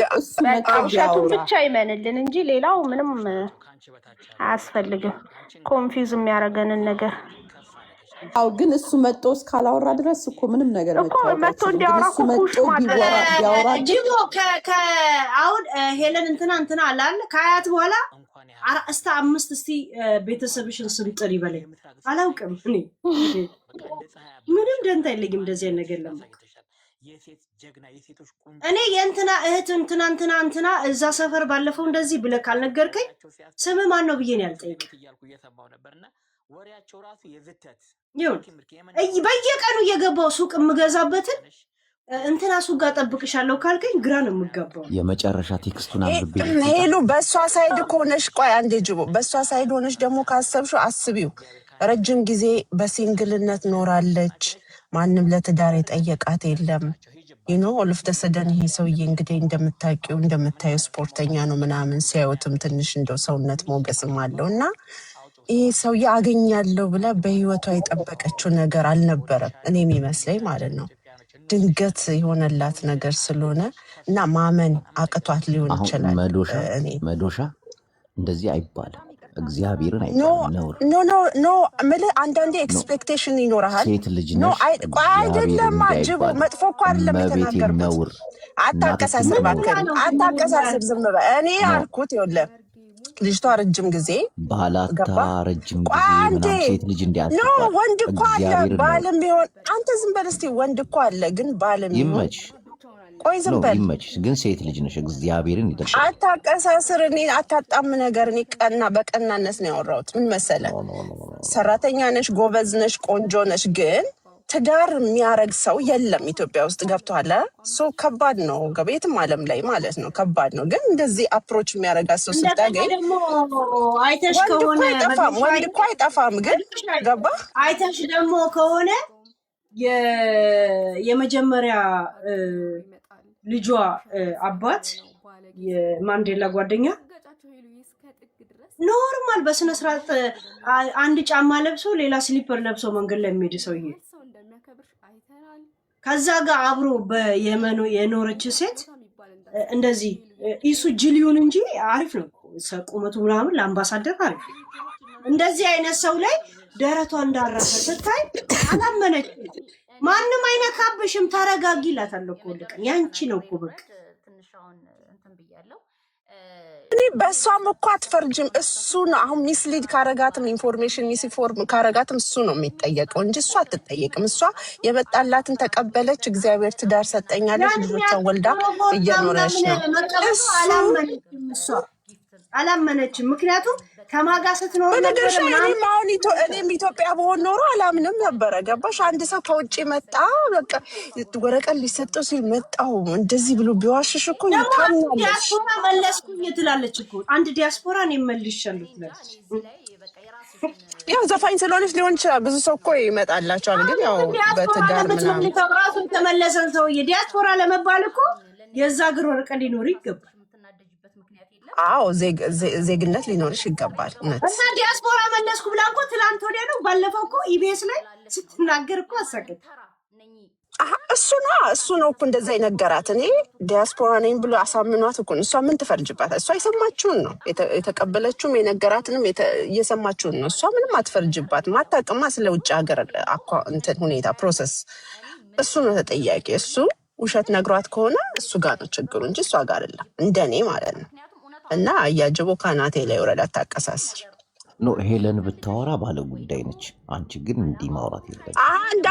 ውሸቱን ብቻ ይመንልን እንጂ ሌላው ምንም አያስፈልግም። ኮንፊውዝ የሚያደርገንን ነገር አው ግን እሱ መጥቶ እስካላወራ ድረስ እኮ ምንም ነገር እኮ መጥቶ እንዲያወራ እኮ ፑሽ ቢያወራ ጅቦ አሁን ሄለን እንትና አላለ ከአያት በኋላ እስከ 5 እስቲ ቤተሰብሽን ስም ጥሪ በለኝ። አላውቅም እኔ ምንም ደንታ የለኝም እንደዚህ ነገር ለማለት። እኔ የእንትና እህት እንትና እዛ ሰፈር ባለፈው እንደዚህ ብለህ ካልነገርከኝ ስም ማን ነው ብዬ ነው ያልጠይቅ። በየቀኑ እየገባው ሱቅ የምገዛበትን እንትና ሱቅ ጋር ጠብቅሻለሁ ካልከኝ ግራ ነው የምገባው። የመጨረሻ ቴክስቱን አንብቤ ሄሉ በእሷ ሳይድ ከሆነሽ ቆይ አንዴ ጅቦ በእሷ ሳይድ ሆነሽ ደግሞ ካሰብሽው አስቢው። ረጅም ጊዜ በሲንግልነት ኖራለች። ማንም ለትዳር የጠየቃት የለም። ኦልፍ ተሰደን ይሄ ሰውዬ እንግዲህ እንደምታየው ስፖርተኛ ነው ምናምን፣ ሲያዩትም ትንሽ እንደው ሰውነት ሞገስም አለው እና ይሄ ሰውዬ አገኛለሁ ብላ በህይወቷ የጠበቀችው ነገር አልነበረም። እኔ የሚመስለኝ ማለት ነው ድንገት የሆነላት ነገር ስለሆነ እና ማመን አቅቷት ሊሆን ይችላል። መዶሻ እንደዚህ አይባልም። እግዚአብሔርን አይባልም። ኖ ምልህ አንዳንዴ ኤክስፔክቴሽን ይኖርሃል። ሴት ልጅ ነሽ። አይደለም ጅቦ መጥፎ እኮ አይደለም የተናገርኩት። አታቀሳስብ እባክህን፣ አታቀሳስብ። ዝም በል። እኔ አልኩት ይኸውልህ ልጅቷ ረጅም ጊዜ ባላታ ረጅም ጊዜ ምናምን ሴት ልጅ እንዲያት ወንድ እኮ አለ ባልም ቢሆን አንተ ዝም በል እስኪ። ወንድ እኮ አለ ግን ባልም ቢሆን ቆይ ዝም በል ይመችሽ። ግን ሴት ልጅ ነሽ። እግዚአብሔርን ይደርሽ። አታቀሳስር። እኔ አታጣም ነገር። እኔ በቀናነት ነው ያወራሁት። ምን መሰለህ ሰራተኛ ነሽ፣ ጎበዝ ነሽ፣ ቆንጆ ነሽ ግን ትዳር የሚያረግ ሰው የለም ኢትዮጵያ ውስጥ። ገብቶሃል? ከባድ ነው። ገቤትም ዓለም ላይ ማለት ነው ከባድ ነው። ግን እንደዚህ አፕሮች የሚያረጋት ሰው ስታገኝ ወንድ እኮ አይጠፋም። ግን ገባ አይተሽ ደግሞ ከሆነ የመጀመሪያ ልጇ አባት የማንዴላ ጓደኛ ኖርማል በስነ ስርዓት አንድ ጫማ ለብሶ ሌላ ስሊፐር ለብሶ መንገድ ላይ የሚሄድ ሰውዬ ከዛ ጋር አብሮ የኖረች ሴት እንደዚህ ኢሱ ጅሊውን እንጂ አሪፍ ነው ቁመቱ ምናምን ለአምባሳደር አሪፍ። እንደዚህ አይነት ሰው ላይ ደረቷ እንዳረፈ ስታይ አላመነችም። ማንም አይነካብሽም ተረጋጊ እላታለሁ እኮ ልቀን ያንቺ ነው እኮ በቃ። እኔ በእሷም እኮ አትፈርጅም። እሱ ነው አሁን ሚስሊድ ካረጋትም ኢንፎርሜሽን ሚስኢንፎርም ካረጋትም እሱ ነው የሚጠየቀው እንጂ እሷ አትጠየቅም። እሷ የመጣላትን ተቀበለች። እግዚአብሔር ትዳር ሰጠኛለች፣ ልጆቿን ወልዳ እየኖረች ነው። እሷ አላመነችም። ምክንያቱም ከማጋ ስትኖር በነገርሽ እኔም ኢትዮጵያ በሆን ኖሮ አላምንም ነበረ። ገባሽ? አንድ ሰው ከውጭ መጣ በቃ ወረቀት ሊሰጠው ሲል መጣው እንደዚህ ብሎ ቢዋሽሽ እኮ ታምናለሽ። ዲያስፖራ መለስኩኝ ትላለች እኮ አንድ ዲያስፖራ እኔ መልሻለሁ ትላለች። ያው ዘፋኝ ስለሆነች ሊሆን ይችላል። ብዙ ሰው እኮ ይመጣላቸዋል። ግን ያው በትዳር ምናምን ራሱ የተመለሰን ሰውዬ ዲያስፖራ ለመባል እኮ የዛ ግር ወረቀት ሊኖር ይገባል። አዎ ዜግነት ሊኖርሽ ይገባል። እና ዲያስፖራ መለስኩ ብላ እኮ ትላንት ወዲያ ነው ባለፈው እኮ ኢቢኤስ ላይ ስትናገር እኮ አሳቀኝ። እሱ ነው እኮ እንደዛ ይነገራት። እኔ ዲያስፖራ ነኝ ብሎ አሳምኗት እኮ እሷ ምን ትፈርጅባታል? እሷ የሰማችውን ነው የተቀበለችውም የነገራትንም እየሰማችውን ነው። እሷ ምንም አትፈርጅባት። ማታቅማ ስለ ውጭ ሀገር እንትን ሁኔታ ፕሮሰስ እሱ ነው ተጠያቂ። እሱ ውሸት ነግሯት ከሆነ እሱ ጋር ነው ችግሩ እንጂ እሷ ጋር አይደለም፣ እንደኔ ማለት ነው። እና አያጅቦ ካናቴ ላይ ወረዳ ታቀሳስር ኖ ሄለን ብታወራ ባለ ጉዳይ ነች። አንቺ ግን እንዲህ ማውራት የለም። አንድ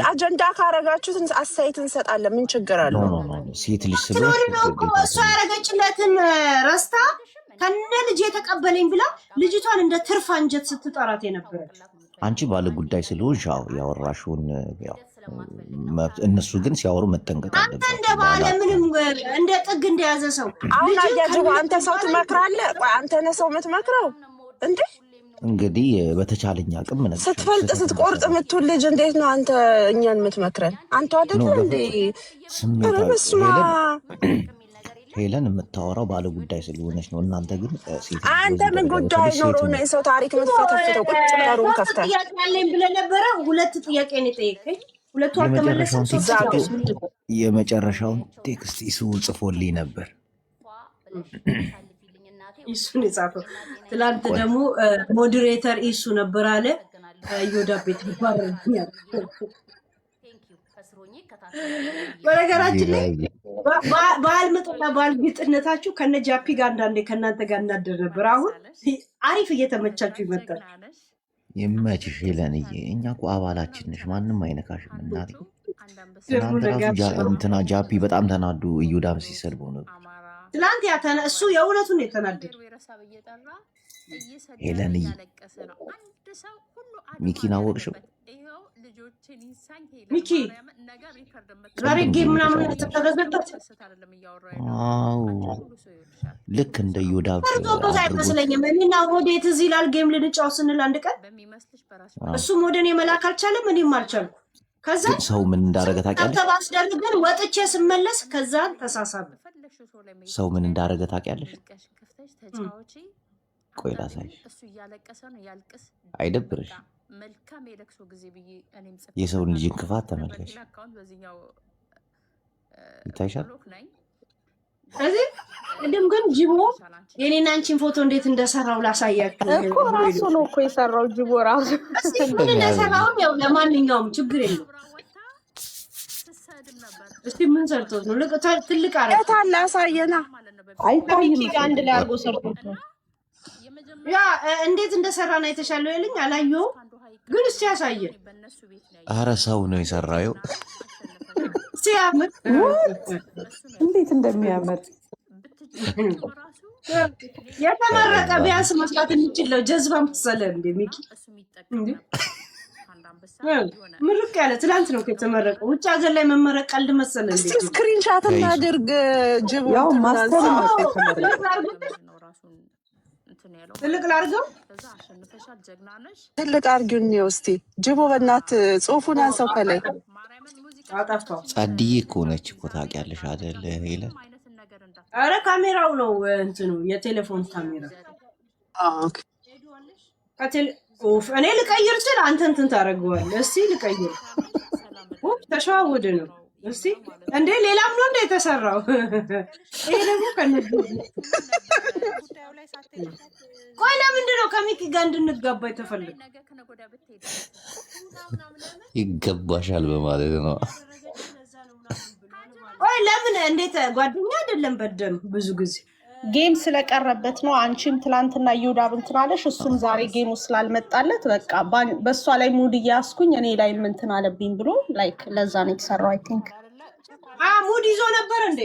አጀንዳ ካረጋችሁት አስተያየት እንሰጣለን። ምን ችግር አለው? ሴት ልጅ ስለሆነ እሷ ያረገችለትን ረስታ ከነ ልጅ የተቀበለኝ ብላ ልጅቷን እንደ ትርፍ አንጀት ስትጠራት የነበረች አንቺ ባለ ጉዳይ ስለሆንሽ ያወራሽውን እነሱ ግን ሲያወሩ መጠንቀቅ አለበት። አንተ እንደ ባለ ምንም እንደ ጥግ እንደያዘ ሰው አሁን አያጅቦ አንተ ሰው ትመክራለህ? አንተ ነህ ሰው የምትመክረው እንዴ? እንግዲህ በተቻለኝ አቅም ነበር። ስትፈልጥ ስትቆርጥ የምትውል ልጅ እንዴት ነው አንተ እኛን የምትመክረን? አንተ አይደለ እንዴ? ሄለን የምታወራው ባለ ጉዳይ ስለሆነች ነው። እናንተ ግን አንተ ምን ጉዳይ ኖሮ ነው የሰው ታሪክ የምትፈተፍተው? ቁጭ ብለህ ከፍተህ ጥያቄ አለኝ ብለህ ነበረ። ሁለት ጥያቄ ነው የጠየቀኝ። ሁለቱ አልተመለሰም። የመጨረሻውን ቴክስት ኢሱ ጽፎልኝ ነበር። ኢሱን የጻፈው ትላንት ደግሞ ሞዴሬተር ኢሱ ነበር አለ ዮዳ ቤት ይባረኛል። በነገራችን ላይ ባልመጥና ባልግጥነታችሁ ከነ ጃፒ ጋር አንዳንዴ ከእናንተ ጋር እናደር ነበር። አሁን አሪፍ እየተመቻችሁ ይመጣል። ይመችሽ ሄለንዬ፣ እኛ እኮ አባላችን ነሽ፣ ማንም አይነካሽም። እናቴ ትናንት ራሱ እንትና ጃፒ በጣም ተናዱ እዩዳም ሲሰድበው ነው ትላንት ያተነ እሱ የእውነቱን የተናደደው። ሄለንዬ ሚኪን አወቅሽው? ሚኪ ዛሬ ጌም ምናምን ተደረገበት። ልክ እንደ ዩዳብ አይመስለኝም። እኔና ወዴት እዚህ ይላል ጌም ልንጫወት ስንል አንድ ቀን እሱም ወደ እኔ መላክ አልቻለም፣ እኔም አልቻልኩ። ከዛ ሰው ምን እንዳደረገ ታውቂያለሽ? ተባስደርገን ወጥቼ ስመለስ ከዛ ተሳሳበ። ሰው ምን እንዳደረገ ታውቂያለሽ? ቆይ ላሳይሽ። አይደብርሽ? የሰውን ልጅ እንክፋት ተመልከች። ይታይሻል። እዚህ ቅድም ግን ጅቦ የኔና አንቺን ፎቶ እንዴት እንደሰራው ላሳያችሁ እኮ ራሱ ነው እኮ የሰራው ጅቦ ራሱ። እስቲ ምን እንደሰራው ያው ለማንኛውም ችግር የለም። እስቲ ምን ሰርቶት ነው? ትልቅ አረ ታላ አሳየና አይታይም። አንድ ላይ አርጎ ሰርቶት ነው። ያ እንዴት እንደሰራ ነው የተሻለው ይልኝ አላየው ግን እስቲ ያሳየን። አረ ሰው ነው የሰራው። ሲያምር እንዴት እንደሚያምር የተመረቀ ቢያንስ መስራት እንችለው። ጀዝባ መሰለ እንደ ሚኪ እንዴ ምርቅ ያለ ትላንት ነው የተመረቀው። ውጭ ሀገር ላይ መመረቅ ቀልድ መሰለ እንዴ? እስቲ ስክሪንሻት እናድርግ። ጅቦ ያው ማስተር ነው ትልቅ ላርገው ትልቅ አርጊው ነው። እስቲ ጅቦ በእናት ጽሁፉን አንሰው ከላይ አጣፍቷል። ጻድዬ እኮ ነች እኮ ታውቂያለሽ አይደል ሄለን? አረ ካሜራው ነው እንትኑ የቴሌፎን ካሜራ። ኦኬ እኔ ልቀይር ስል አንተ እንትን ታደርገዋለህ። እስቲ ልቀይር። ተሸዋውድ ነው። እስቲ እንዴ ሌላም ነው እንደ የተሰራው። ይሄ ደግሞ ከነዚህ ቆይ ለምንድን ነው ከሚኪ ጋር እንድንጋባ የተፈለገው? ይገባሻል በማለት ነው። ቆይ ለምን እንዴት ጓደኛ አይደለም? በደም ብዙ ጊዜ ጌም ስለቀረበት ነው። አንቺም ትላንትና ይሁዳብ እንትን አለሽ፣ እሱም ዛሬ ጌሙ ስላልመጣለት በቃ በእሷ ላይ ሙድ እያስኩኝ እኔ ላይ እንትን አለብኝ ብሎ ላይክ ለዛ ነው የተሰራው። አይ ቲንክ ሙድ ይዞ ነበር እንዴ?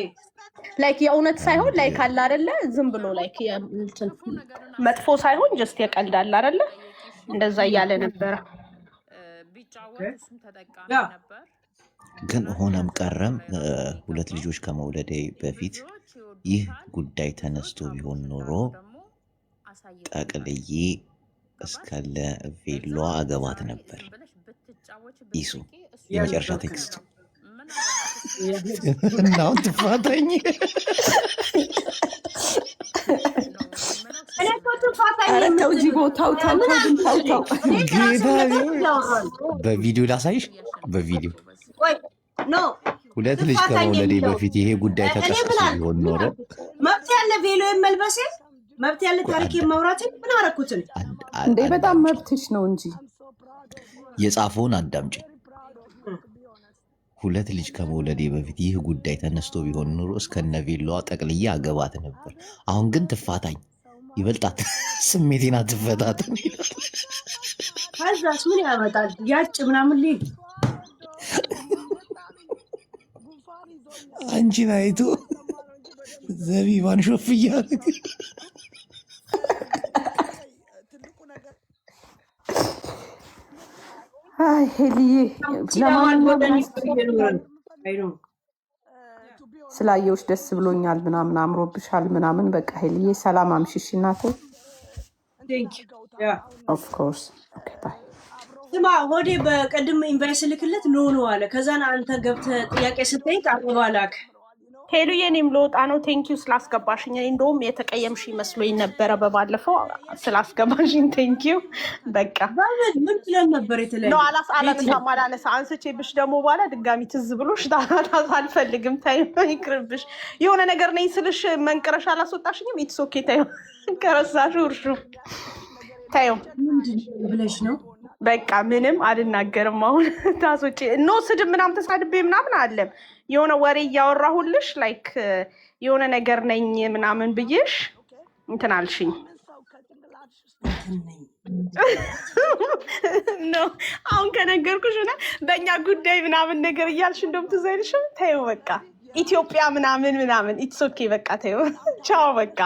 ላይክ የእውነት ሳይሆን ላይክ አለ አይደለ? ዝም ብሎ ላይክ እንትን መጥፎ ሳይሆን ጀስት የቀልዳል አይደለ? እንደዛ እያለ ነበረ። ግን ሆነም ቀረም ሁለት ልጆች ከመውለዴ በፊት ይህ ጉዳይ ተነስቶ ቢሆን ኖሮ ጠቅልዬ እስከለ ቬሏ አገባት ነበር። ኢሱ የመጨረሻ ቴክስቱ እናው ትፋታኝ ተው ጂቦ ተው። በቪዲዮ ላሳይሽ። በቪዲዮ ኖ ሁለት ልጅ ከመውለዴ በፊት ይሄ ጉዳይ ተከስቶ ቢሆን ኖሮ መብት ያለ ቬሎ መልበሴ መብት ያለ ታሪክ ማውራት ምን አረኩትን እንዴ? በጣም መብትሽ ነው እንጂ የጻፈውን አዳምጪ። ሁለት ልጅ ከመውለዴ በፊት ይህ ጉዳይ ተነስቶ ቢሆን ኑሮ እስከነ ቬሎዋ ጠቅልዬ አገባት ነበር። አሁን ግን ትፋታኝ ይበልጣት ስሜቴን አትፈታተን ይላል። ከዛስ ምን ያመጣል? ያጭ ምናምን ሊል አንቺን አይቶ ዘቢባን ሾፍ እያደረገ አይ ሄልዬ ስላየውሽ ደስ ብሎኛል ምናምን አምሮብሻል ምናምን በቃ ሄልዬ ሰላም አምሽሽ እናቴ። ኦፍ ኮርስ ኦኬ ባይ። ስማ ሆዴ በቀድም ኢንቫይስ ልክለት ኖ አለ። ከዛን አንተ ገብተህ ጥያቄ ስትጠይቅ አበባ ላክ። ሄሉዬ እኔም ልወጣ ነው። ቴንኪዩ ስላስገባሽኝ። እንደውም የተቀየምሽ መስሎኝ ነበረ በባለፈው ስላስገባሽኝ ቴንኪዩ። በቃ ምን ብለን ነበር የተለያዩ ነው አላነሳ አንስቼብሽ ደግሞ በኋላ ድጋሚ ትዝ ብሎሽ አልፈልግም። ታይ ይቅርብሽ። የሆነ ነገር ነኝ ስልሽ መንቅረሽ አላስወጣሽኝም። ኢትስ ኦኬ ታዩ ከረሳሽው እርሹ ታዩ ምንድን ብለሽ ነው? በቃ ምንም አልናገርም። አሁን ታሶቼ ኖ ስድብ ምናምን ተሳድቤ ምናምን አለም የሆነ ወሬ እያወራሁልሽ ላይክ የሆነ ነገር ነኝ ምናምን ብዬሽ እንትን አልሽኝ። ኖ አሁን ከነገርኩሽ ሆነ በእኛ ጉዳይ ምናምን ነገር እያልሽ እንደውም ትዝ አይልሽም? ተይው በቃ ኢትዮጵያ ምናምን ኢትስ ኦኬ በቃ ተይው ቻው በቃ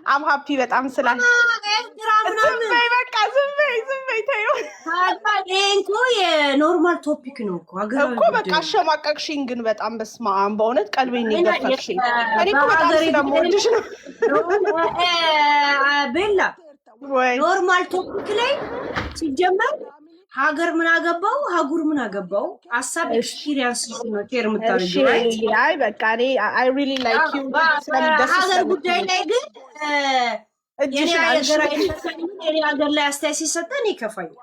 አም ሀፒ በጣም ስላል ዝምበይ በቃ ዝምበይ ተይው። እኮ የኖርማል ቶፒክ ነው እኮ በቃ አሸማቀቅሽኝ ግን በጣም በስመ አብ በእውነት ቀልቤን የገፈርሽኝ። እኔ እኮ በጣም ስለምወድሽ ነው ቤላ። ኖርማል ቶፒክ ላይ ሲጀመር ሀገር ምን አገባው ሀጉር ምን አገባው ሀሳብ ኤክስፒሪየንስ ነው ሼር የምታደርጊው። አይ በቃ እኔ አይ ሪሊ ላይክ ዩ ስለምደስ ሀገር ጉዳይ ላይ ግን የኔ ሀገር ላይ አስተያየት ሲሰጠን ይከፋኛል።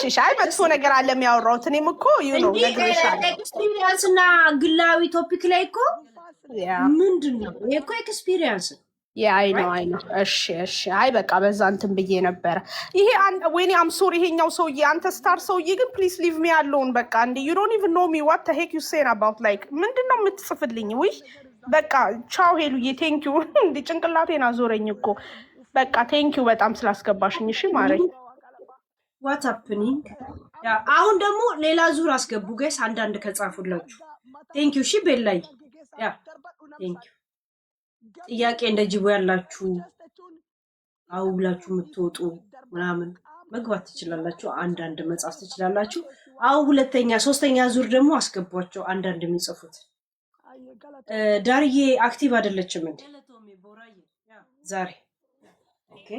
እሺ አይ መጥፎ ነገር አለ የሚያወራውት እኔም እኮ ዩ ነው ነግሬሻለሁ። ኤክስፒሪየንስ እና ግላዊ ቶፒክ ላይ እኮ ምንድን ነው ይሄ እኮ ኤክስፒሪየንስ አይ ነው እሺ አይ በቃ በዛ እንትን ብዬ ነበረ። ይሄ ወይኔ አም ሶሪ ይሄኛው ሰውዬ አንተ ስታር ሰውዬ ግን ፕሊዝ ሊቭ ሚ አሎን በቃ እንደ ዩ ዶንት ኢቭን ኖ ሚ ዋት ዘ ሄክ ዩ ሴን አባውት ላይክ ምንድነው የምትጽፍልኝ? ውይ በቃ ቻው ሄሉዬ ቴንኪዩ። እንደ ጭንቅላቴን አዞረኝ እኮ በቃ ቴንኪዩ በጣም ስላስገባሽኝ። እሺ ማረኝ። ዋት ሃፕኒንግ አሁን ደግሞ ሌላ ዙር አስገቡ ጋይስ አንዳንድ ከጻፉላችሁ ቴንኪዩ። እሺ ቤላይ ቴንኪዩ። ጥያቄ እንደ ጅቦ ያላችሁ አውላችሁ የምትወጡ ምናምን መግባት ትችላላችሁ። አንዳንድ መጻፍ ትችላላችሁ። ሁለተኛ ሶስተኛ ዙር ደግሞ አስገቧቸው አንዳንድ የሚጽፉት። ዳርዬ አክቲቭ አይደለችም እንዴ ዛሬ? ኦኬ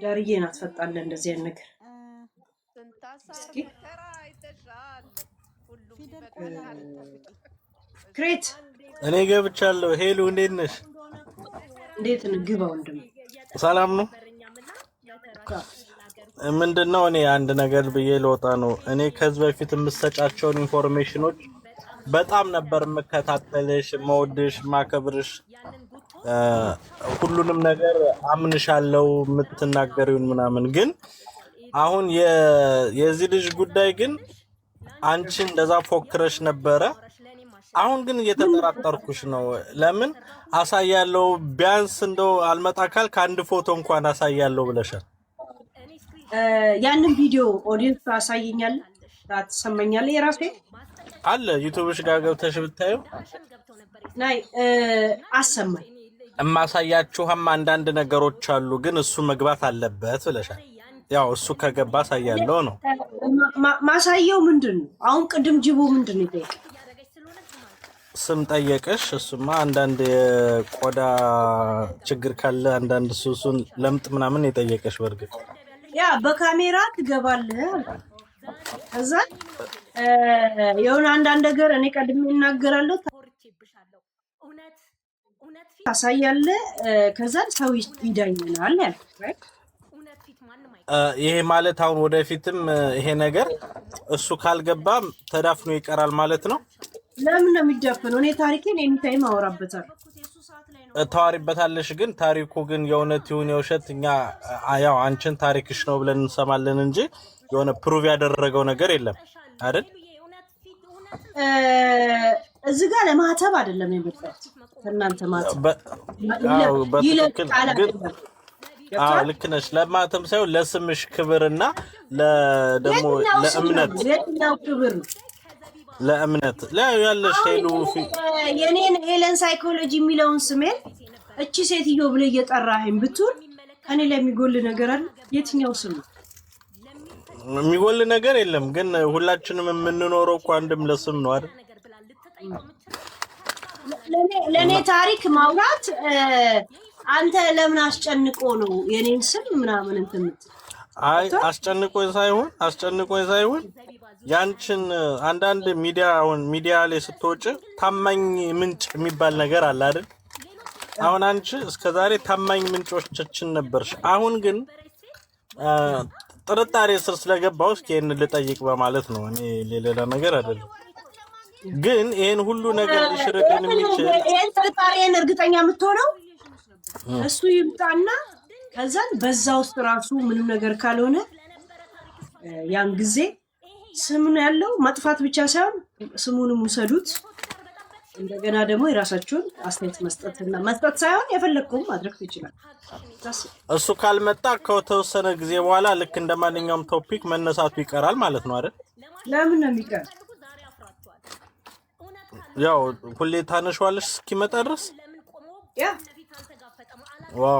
ዳርዬ ናት ፈጣለ እንደዚህ አይነት ነገር። እስኪ ክሬት እኔ ገብቻለሁ። ሄሉ እንዴት ነሽ? እንዴት ንግባ ወንድም ሰላም ነው? ምንድነው እኔ አንድ ነገር ብዬ ልወጣ ነው። እኔ ከዚህ በፊት የምትሰጫቸውን ኢንፎርሜሽኖች በጣም ነበር የምከታተልሽ፣ መወድሽ፣ ማከብርሽ፣ ሁሉንም ነገር አምንሻለሁ የምትናገሪውን ምናምን። ግን አሁን የዚህ ልጅ ጉዳይ ግን አንቺ እንደዛ ፎክረሽ ነበረ። አሁን ግን እየተጠራጠርኩሽ ነው። ለምን አሳያለሁ ቢያንስ እንደው አልመጣ ካል ከአንድ ፎቶ እንኳን አሳያለሁ ብለሻል። ያንን ቪዲዮ ኦዲየንስ አሳየኛል ታትሰማኛለ የራሴ አለ ዩቲዩብሽ ጋር ገብተሽ ብታዩ ናይ አሰማኝ። እማሳያችሁም አንዳንድ ነገሮች አሉ ግን እሱ መግባት አለበት ብለሻል። ያው እሱ ከገባ አሳያለሁ ነው ማሳየው። ምንድነው አሁን ቅድም ጅቦ ምንድነው ይጠይቅ ስም ጠየቀሽ። እሱማ አንዳንድ የቆዳ ችግር ካለ አንዳንድ ሱሱን ለምጥ ምናምን የጠየቀሽ። በርግጥ ያ በካሜራ ትገባለህ ከዛ የሆነ አንዳንድ ነገር እኔ ቀድሜ እናገራለሁ ታሳያለህ ከዛ ሰው ይዳኝናል ያልኩት። ይሄ ማለት አሁን ወደፊትም ይሄ ነገር እሱ ካልገባ ተዳፍኖ ይቀራል ማለት ነው። ለምን ነው የሚደፈነው? እኔ ታሪኬን ኤኒታይም አወራበታለሁ። ታዋሪበታለሽ ግን ታሪኩ ግን የእውነት ይሁን የውሸት እኛ ያው አንቺን ታሪክሽ ነው ብለን እንሰማለን እንጂ የሆነ ፕሩቭ ያደረገው ነገር የለም አይደል? እዚህ ጋር ለማተብ አይደለም የመጣሁት እናንተ ማተብ በትክክል ግን ልክ ነሽ። ለማተም ሳይሆን ለስምሽ ክብርና ደግሞ ለእምነት ለእምነት ያለሽ ሄሉ የኔን ሄለን ሳይኮሎጂ የሚለውን ስሜን እቺ ሴትዮ ብለ እየጠራኸኝ ብትል ከኔ ላይ የሚጎል ነገር አለ? የትኛው ስም ነው? የሚጎል ነገር የለም። ግን ሁላችንም የምንኖረው እኮ አንድም ለስም ነው አይደል? ለኔ ታሪክ ማውራት አንተ ለምን አስጨንቆ ነው የኔን ስም ምናምን እንትን? አይ አስጨንቆኝ ሳይሆን ያንቺን አንዳንድ ሚዲያ ላይ ስትወጪ ታማኝ ምንጭ የሚባል ነገር አለ አይደል? አሁን አንቺ እስከዛሬ ታማኝ ምንጮቻችን ነበርሽ። አሁን ግን ጥርጣሬ ስር ስለገባው እስኪ ይሄን ልጠይቅ በማለት ነው። እኔ ሌላ ነገር አይደለም። ግን ይሄን ሁሉ ነገር ሊሽርልን የሚችል ይሄን ጥርጣሬን እርግጠኛ የምትሆነው እሱ ይምጣና ከዛን በዛ ውስጥ ራሱ ምንም ነገር ካልሆነ ያን ጊዜ ስሙን ያለው ማጥፋት ብቻ ሳይሆን ስሙንም ውሰዱት። እንደገና ደግሞ የራሳችሁን አስተያየት መስጠት ሳይሆን የፈለግከውን ማድረግ ትችላል። እሱ ካልመጣ ከተወሰነ ጊዜ በኋላ ልክ እንደማንኛውም ቶፒክ መነሳቱ ይቀራል ማለት ነው አይደል? ለምን ነው የሚቀር? ያው ሁሌ ታነሽዋለሽ እስኪመጣ ድረስ ያ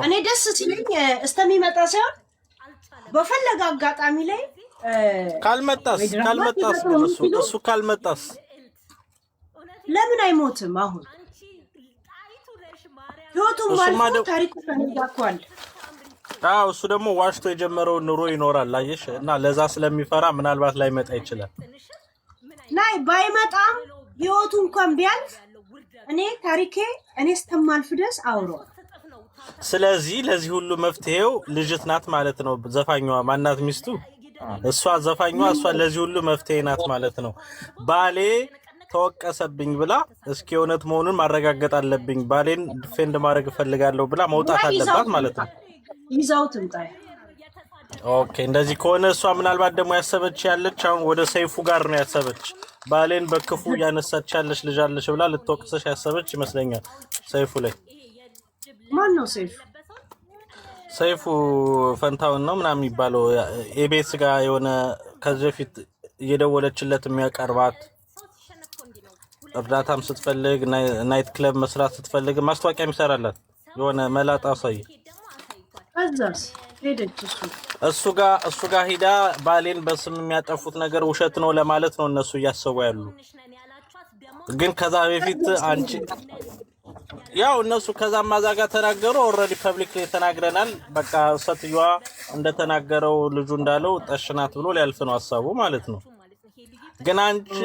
እኔ ደስ ሲለኝ እስከሚመጣ ሳይሆን በፈለገ አጋጣሚ ላይ ካልመጣስ እሱ ካልመጣስ ለምን አይሞትም? አሁን ህይወቱን ማለት ታሪኩ ተነጋግቷል። እሱ ደግሞ ዋሽቶ የጀመረውን ኑሮ ይኖራል አየሽ። እና ለዛ ስለሚፈራ ምናልባት ላይመጣ ይችላል። ናይ ባይመጣም ህይወቱ እንኳን ቢያልፍ እኔ ታሪኬ እኔ እስከማልፍ ድረስ አውረዋል። ስለዚህ ለዚህ ሁሉ መፍትሄው ልጅት ናት ማለት ነው። ዘፋኛዋ ማናት? ሚስቱ እሷ ዘፋኛዋ እሷ ለዚህ ሁሉ መፍትሄ ናት ማለት ነው። ባሌ ተወቀሰብኝ ብላ እስኪ እውነት መሆኑን ማረጋገጥ አለብኝ፣ ባሌን ዲፌንድ ማድረግ እፈልጋለሁ ብላ መውጣት አለባት ማለት ነው። ይዛው ትምጣ። ኦኬ፣ እንደዚህ ከሆነ እሷ ምናልባት ደግሞ ያሰበች ያለች አሁን ወደ ሰይፉ ጋር ነው ያሰበች። ባሌን በክፉ ያነሳች ያለች ልጅ አለች ብላ ልትወቅሰሽ ያሰበች ይመስለኛል። ሰይፉ ላይ ማን ነው ሰይፉ? ሰይፉ ፈንታውን ነው ምናምን የሚባለው ኤቤስ ጋር የሆነ ከዚህ በፊት እየደወለችለት የሚያቀርባት እርዳታም ስትፈልግ ናይት ክለብ መስራት ስትፈልግ ማስታወቂያ የሚሰራላት የሆነ መላጣ ሰው አዛስ ሄደች። እሱ ጋር ሂዳ ባሌን በስም የሚያጠፉት ነገር ውሸት ነው ለማለት ነው እነሱ እያሰቡ ያሉ። ግን ከዛ በፊት አንቺ ያው እነሱ ከዛ ማዛጋ ተናገሩ። ኦልሬዲ ፐብሊክ ላይ ተናግረናል። በቃ ሰትየዋ እንደተናገረው ልጁ እንዳለው ጠሽናት ብሎ ሊያልፍ ነው ሐሳቡ ማለት ነው። ግን አንቺ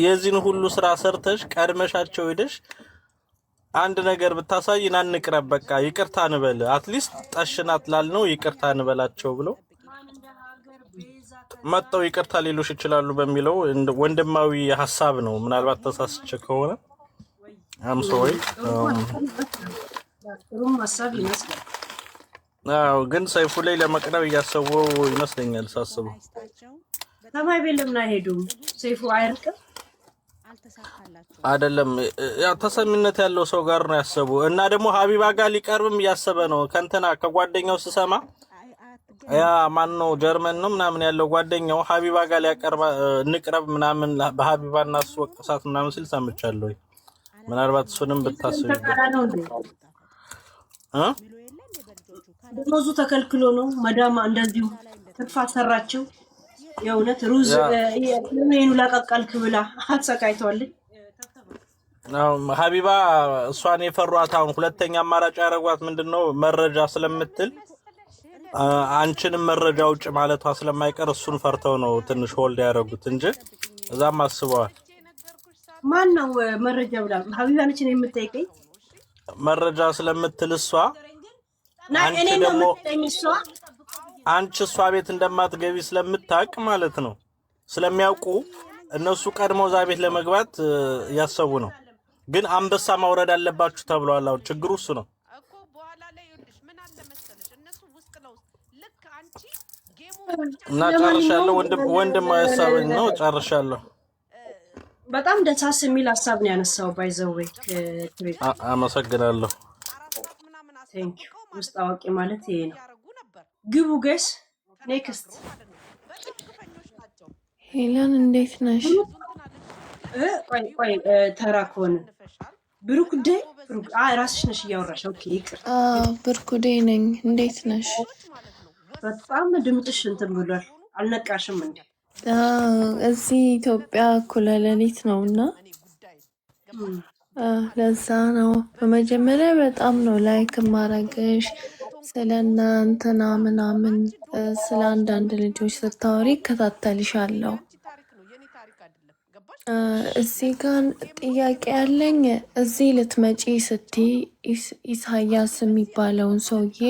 የዚህን ሁሉ ስራ ሰርተሽ ቀድመሻቸው ሄደሽ አንድ ነገር ብታሳይን አንቅረብ፣ በቃ ይቅርታ እንበል፣ አትሊስት ጠሽናት ላልነው ይቅርታ እንበላቸው ብለው መጣው ይቅርታ ሊሉሽ ይችላሉ በሚለው ወንድማዊ ሐሳብ ነው። ምናልባት ተሳስቼ ከሆነ አም ሶሪ ጥሩም ሐሳብ ይመስላል። ግን ሰይፉ ላይ ለመቅረብ እያሰቡ ይመስለኛል ሳስበው። ሰማይ ቤት ለምን አይሄዱም? ሰይፉ አይርቅም አይደለም ያ ተሰሚነት ያለው ሰው ጋር ነው ያሰቡ። እና ደግሞ ሀቢባ ጋር ሊቀርብም እያሰበ ነው። ከንተና ከጓደኛው ስሰማ ያ ማን ነው ጀርመን ነው ምናምን ያለው ጓደኛው ሀቢባ ጋር ሊያቀርብ እንቅረብ ምናምን በሀቢባና እሱ ወቅሳት ምናምን ሲል ሰምቻለሁ። ምናልባት እሱንም ብታስብ ደሞዙ ተከልክሎ ነው መዳማ እንደዚሁ ትርፋት ሰራቸው። የእውነት ሩዝ የኔኑ ላቀቀልክ ብላ አሰቃይቷለች። ሀቢባ እሷን የፈሯት አሁን ሁለተኛ አማራጭ ያደረጓት ምንድነው መረጃ ስለምትል አንቺንም መረጃ ውጭ ማለቷ ስለማይቀር እሱን ፈርተው ነው ትንሽ ሆልድ ያደረጉት እንጂ እዛም አስበዋል። ማን ነው መረጃ ብላ ሀቢባ ነች ነው የምትጠይቀኝ? መረጃ ስለምትል እሷ እኔ ነው የምትጠይቀኝ እሷ አንቺ እሷ ቤት እንደማትገቢ ስለምታውቅ ማለት ነው ስለሚያውቁ እነሱ ቀድመው እዛ ቤት ለመግባት ያሰቡ ነው። ግን አንበሳ ማውረድ አለባችሁ ተብሏል። አሁን ችግሩ እሱ ነው። እና ጨርሻለሁ። ወንድም ሀሳብኝ ነው ጨርሻለሁ። በጣም ደሳስ የሚል ሀሳብ ነው ያነሳው። ባይዘዌ አመሰግናለሁ። ቴንክ ዩ። ውስጥ አዋቂ ማለት ይሄ ነው። ግቡ ገስ ኔክስት ሄለን እንዴት ነሽ? ቆይ ተራ ከሆነ ብሩክዴ ራስሽ ነሽ እያወራሽ። ኦኬ ይቅር። ብርኩዴ ነኝ። እንዴት ነሽ? በጣም ድምፅሽ እንትን ብሏል። አልነቃሽም እንዴ? እዚህ ኢትዮጵያ እኩለ ሌሊት ነው እና ለዛ ነው። በመጀመሪያ በጣም ነው ላይክ ማረግሽ ስለ እናንተና ምናምን ስለ አንዳንድ ልጆች ስታወሪ እከታተልሻለሁ። እዚህ ጋር ጥያቄ ያለኝ እዚህ ልትመጪ ስትይ ኢሳያስ የሚባለውን ሰውዬ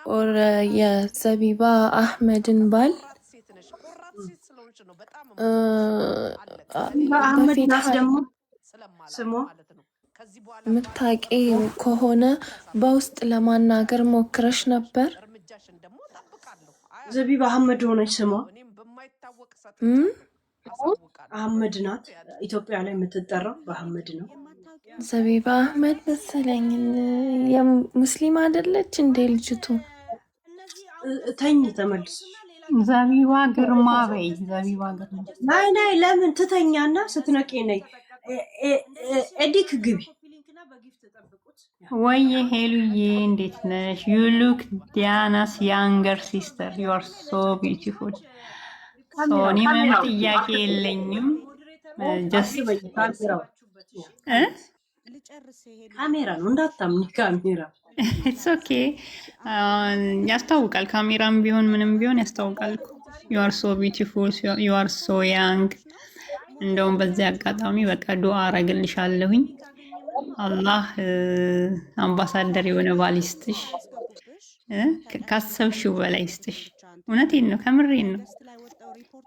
ኦር የዘቢባ አህመድን ባል አህመድ ናት ደግሞ ስሙ ምታቂ ከሆነ በውስጥ ለማናገር ሞክረሽ ነበር? ዘቢባ አህመድ ሆነች ስሟ። አህመድ ናት። ኢትዮጵያ ላይ የምትጠራው በአህመድ ነው። ዘቢባ አህመድ መሰለኝ። የሙስሊም አይደለች እንዴ ልጅቱ? ተኝ ተመልስ። ዘቢባ ግርማ በይ። ዘቢባ ግርማ ናይ ለምን ትተኛና ስትነቂ ነይ ኤዲክ ግቢ። ወይ ሄሉዬ እንዴት ነሽ? ዩ ሉክ ዲያናስ ያንገር ሲስተር ዩ አር ሶ ቢዩቲፉል። እኔ ምንም ጥያቄ የለኝም። ካሜራ ነው እንዳታምኒ። ካሜራ ኢትስ ኦኬ ያስታውቃል። ካሜራም ቢሆን ምንም ቢሆን ያስታውቃል። ዩ አር ሶ ቢዩቲፉል ዩ አር ሶ ያንግ። እንደውም በዚህ አጋጣሚ በቃ ዱአ አረግልሻለሁኝ። አላህ አምባሳደር የሆነ ባል ይስጥሽ፣ ካሰብሽው በላይ ይስጥሽ። እውነቴን ነው፣ ከምሬን ነው።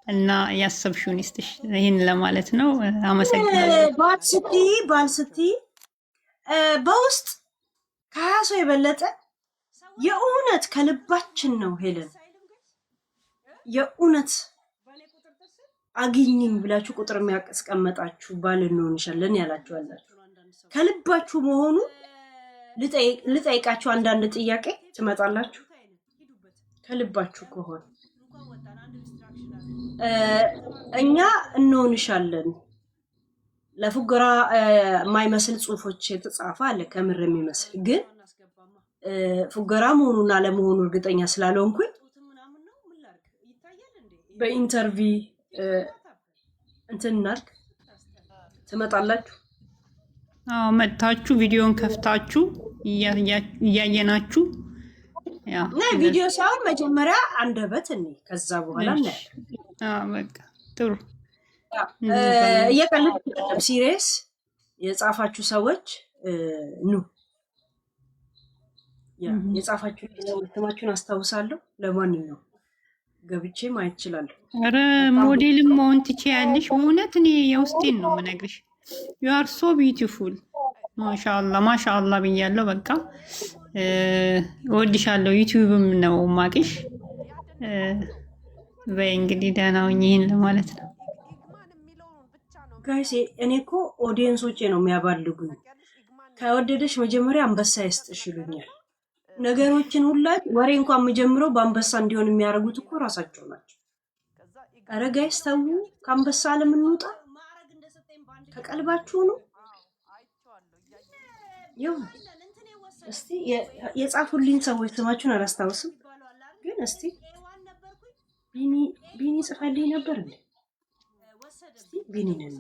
እና ያሰብሽውን ይስጥሽ። ይህን ለማለት ነው። አመሰግናለሁ። ባል ስትይ በውስጥ ከሀያ ሰው የበለጠ የእውነት ከልባችን ነው ሄለን የእውነት አግኝኝ ብላችሁ ቁጥር የሚያስቀመጣችሁ ባል እንሆንሻለን ያላችሁ አላችሁ። ከልባችሁ መሆኑ ልጠይቃችሁ አንዳንድ ጥያቄ ትመጣላችሁ። ከልባችሁ ከሆነ እኛ እንሆንሻለን። ለፉገራ የማይመስል ጽሁፎች የተጻፈ አለ፣ ከምር የሚመስል ግን ፉገራ መሆኑና ለመሆኑ እርግጠኛ ስላልሆንኩኝ በኢንተርቪ እንትን እናድርግ። ትመጣላችሁ? አዎ መጥታችሁ ቪዲዮን ከፍታችሁ እያየናችሁ ቪዲዮ ሳይሆን መጀመሪያ አንደበት እኔ ከዛ በኋላ እናያለን። በቃ ጥሩ። እየቀለድኩ ሲሪየስ የጻፋችሁ ሰዎች ኑ የጻፋችሁ ስማችሁን አስታውሳለሁ። ለማንኛውም ገብቼ ማየት እችላለሁ። ኧረ ሞዴልም መሆን ትችያለሽ። በእውነት እኔ የውስጤን ነው የምነግርሽ። ዩ አር ሶ ቢዩቲፉል። ማሻአላ ማሻአላ ብያለሁ። በቃ እወድሻለሁ። ዩቲዩብም ነው ማቅሽ። በይ እንግዲህ ደህና ሁኚ። ይሄን ለማለት ነው ጋይስ። እኔ እኮ ኦዲየንሶቼ ነው የሚያባልጉኝ። ከወደደሽ መጀመሪያ አንበሳ ይስጥሽ ይሉኛል። ነገሮችን ሁላ ወሬ እንኳን የምጀምረው በአንበሳ እንዲሆን የሚያደርጉት እኮ ራሳቸው ናቸው። ኧረ ጋይስ ተው፣ ከአንበሳ ለምንወጣ ከቀልባችሁ ነው። ይው እስቲ የጻፉልኝ ሰዎች ስማችሁን አላስታውስም፣ ግን እስቲ ቢኒ ጽፋልኝ ነበር እንዴ? እስቲ ቢኒ ነን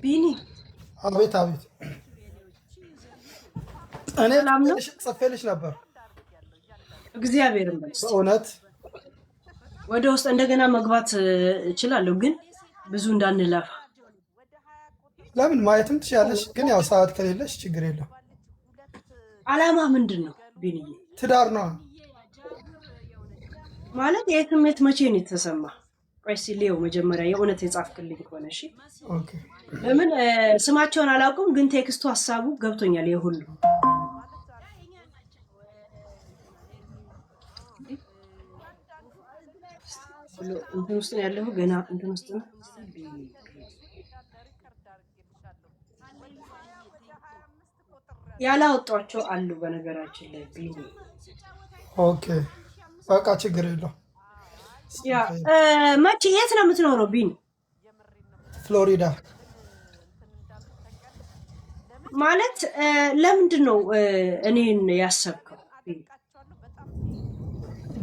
ቢኒ። አቤት አቤት። እኔ ጽፌልሽ ነበር። እግዚአብሔር ይመስገን። በእውነት ወደ ውስጥ እንደገና መግባት እችላለሁ፣ ግን ብዙ እንዳንለፋ። ለምን ማየትም ትችያለሽ፣ ግን ያው ሰዓት ከሌለሽ ችግር የለው። አላማ ምንድን ነው ቢኒዬ? ትዳር ነው ማለት። የስሜት መቼ ነው የተሰማ? ቆይ እስኪ ሊየው መጀመሪያ የእውነት የጻፍክልኝ ከሆነ እሺ። ኦኬ። ለምን ስማቸውን አላውቅም፣ ግን ቴክስቱ ሀሳቡ ገብቶኛል። የሁሉ እንትን ውስጥ ነው ያለው ገና እንትን ውስጥ ነው ያላወጣቸው አሉ በነገራችን ላይ ቢኒ ኦኬ በቃ ችግር የለው። ያ መቼ የት ነው የምትኖረው ቢኒ? ፍሎሪዳ። ማለት ለምንድን ነው እኔን ያሰብከው?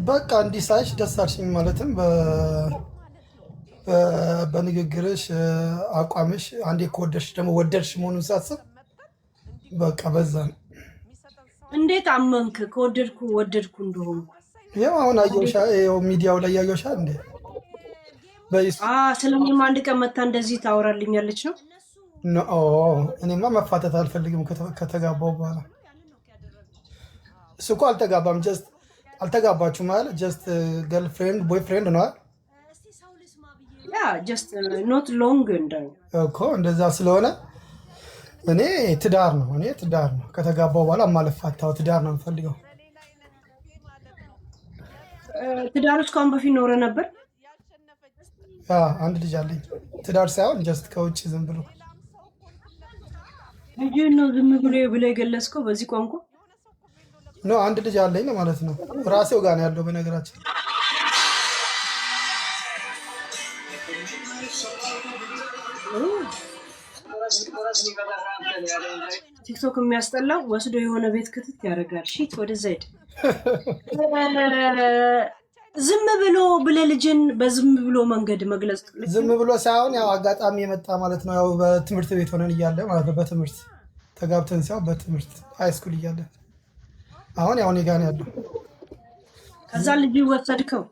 በቃ እንዲህ ሳይሽ ደስ አልሽኝ። ማለትም በንግግርሽ አቋምሽ አንዴ ከወደድሽ ደግሞ ወደድሽ መሆኑን ሳስብ በቃ በዛ ነው። እንዴት አመንክ? ወደድኩ እንደሆነ ያው አሁን አየሁሽ፣ ያው ሚዲያው ላይ ያየሁሽ እንዴ ስለኔም አንድ ቀን መታ እንደዚህ ታወራልኛለች ነው? ኖ እኔማ መፋተት አልፈልግም ከተጋባው በኋላ። እሱ እኮ አልተጋባም፣ ጀስት አልተጋባችሁ ማለት ጀስት ገርልፍሬንድ ቦይፍሬንድ ነው ያ ጀስት ኖት ሎንግ እኮ እንደዛ ስለሆነ እኔ ትዳር ነው ከተጋባው በኋላ ማለፋታው ትዳር ነው የምፈልገው። ትዳር ውስጥ ከአሁን በፊት ኖረ ነበር? አንድ ልጅ አለኝ። ትዳር ሳይሆን ጀስት ከውጭ ዝም ብሎ ልጅ ነው ዝም ብሎ ብለ የገለጽከው በዚህ ቋንቋ ነው። አንድ ልጅ አለኝ ማለት ነው። ራሴው ጋር ነው ያለው በነገራችን። ቲክቶክ የሚያስጠላው ወስዶ የሆነ ቤት ክትት ያደርጋል። ሺት ወደዛ ሄድ ዝም ብሎ ብለ ልጅን በዝም ብሎ መንገድ መግለጽ ዝም ብሎ ሳይሆን ያው አጋጣሚ የመጣ ማለት ነው። ያው በትምህርት ቤት ሆነን እያለ ማለት ነው። በትምህርት ተጋብተን ሲያው በትምህርት ሃይ ስኩል እያለ አሁን ያው እኔ ጋር ነው ያለው። ከዛ ልጅ ወሰድከው?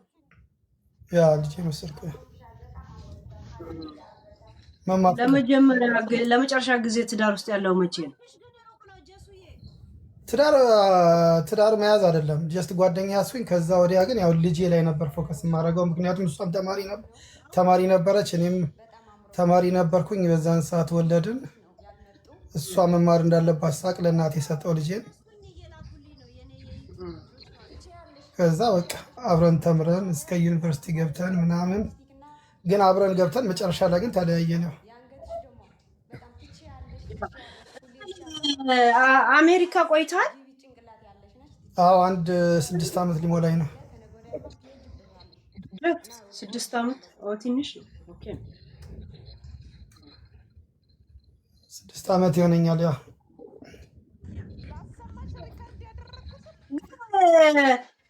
ያ ልጅ ወሰድከው። ለመጨረሻ ጊዜ ትዳር ውስጥ ያለው መቼ ነው? ትዳር መያዝ አይደለም ጀስት ጓደኛ ያስኩኝ። ከዛ ወዲያ ግን ያው ልጄ ላይ ነበር ፎከስ የማደርገው። ምክንያቱም እሷም ተማሪ ነበረች፣ እኔም ተማሪ ነበርኩኝ። በዛን ሰዓት ወለድን። እሷ መማር እንዳለባት ሳቅ ለእናቴ ሰጠው ልጄን። ከዛ በቃ አብረን ተምረን እስከ ዩኒቨርሲቲ ገብተን ምናምን ግን አብረን ገብተን መጨረሻ ላይ ግን ተለያየን። ነው አሜሪካ ቆይተሃል? አዎ 6 ዓመት ሊሞላኝ ነው። 6 ዓመት ትንሽ ነው። ኦኬ 6 ዓመት ይሆነኛል። ያ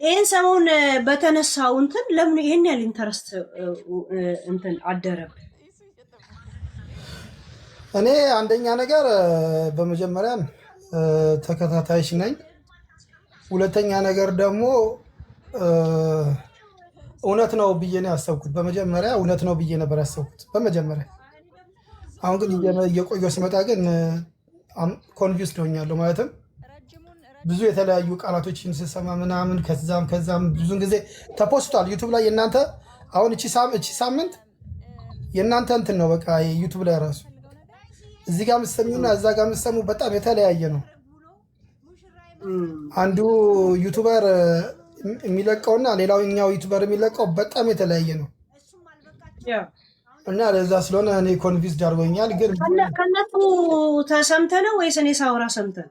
ይህን ሰሞን በተነሳው እንትን ለምን ይሄን ያህል ኢንተረስት እንትን አደረብ? እኔ አንደኛ ነገር በመጀመሪያ ተከታታይሽ ነኝ። ሁለተኛ ነገር ደግሞ እውነት ነው ብዬ ነው ያሰብኩት። በመጀመሪያ እውነት ነው ብዬ ነበር ያሰብኩት በመጀመሪያ። አሁን ግን እየቆየሁ ሲመጣ ግን ኮንፊውስድ ሆኛለሁ። ማለትም ብዙ የተለያዩ ቃላቶችን ስሰማ ምናምን ከዛም ብዙን ጊዜ ተፖስቷል ዩቱብ ላይ የእናንተ አሁን እቺ ሳምንት የእናንተ እንትን ነው በቃ ዩቱብ ላይ ራሱ እዚህ ጋር የምትሰሚውና እዛ ጋር የምትሰሙ በጣም የተለያየ ነው። አንዱ ዩቱበር የሚለቀውና ሌላኛው ዩቱበር የሚለቀው በጣም የተለያየ ነው እና ለዛ ስለሆነ እኔ ኮንፊውዝድ አድርጎኛል። ግን ከነቱ ተሰምተህ ነው ወይስ እኔ ሳወራ ሰምተህ?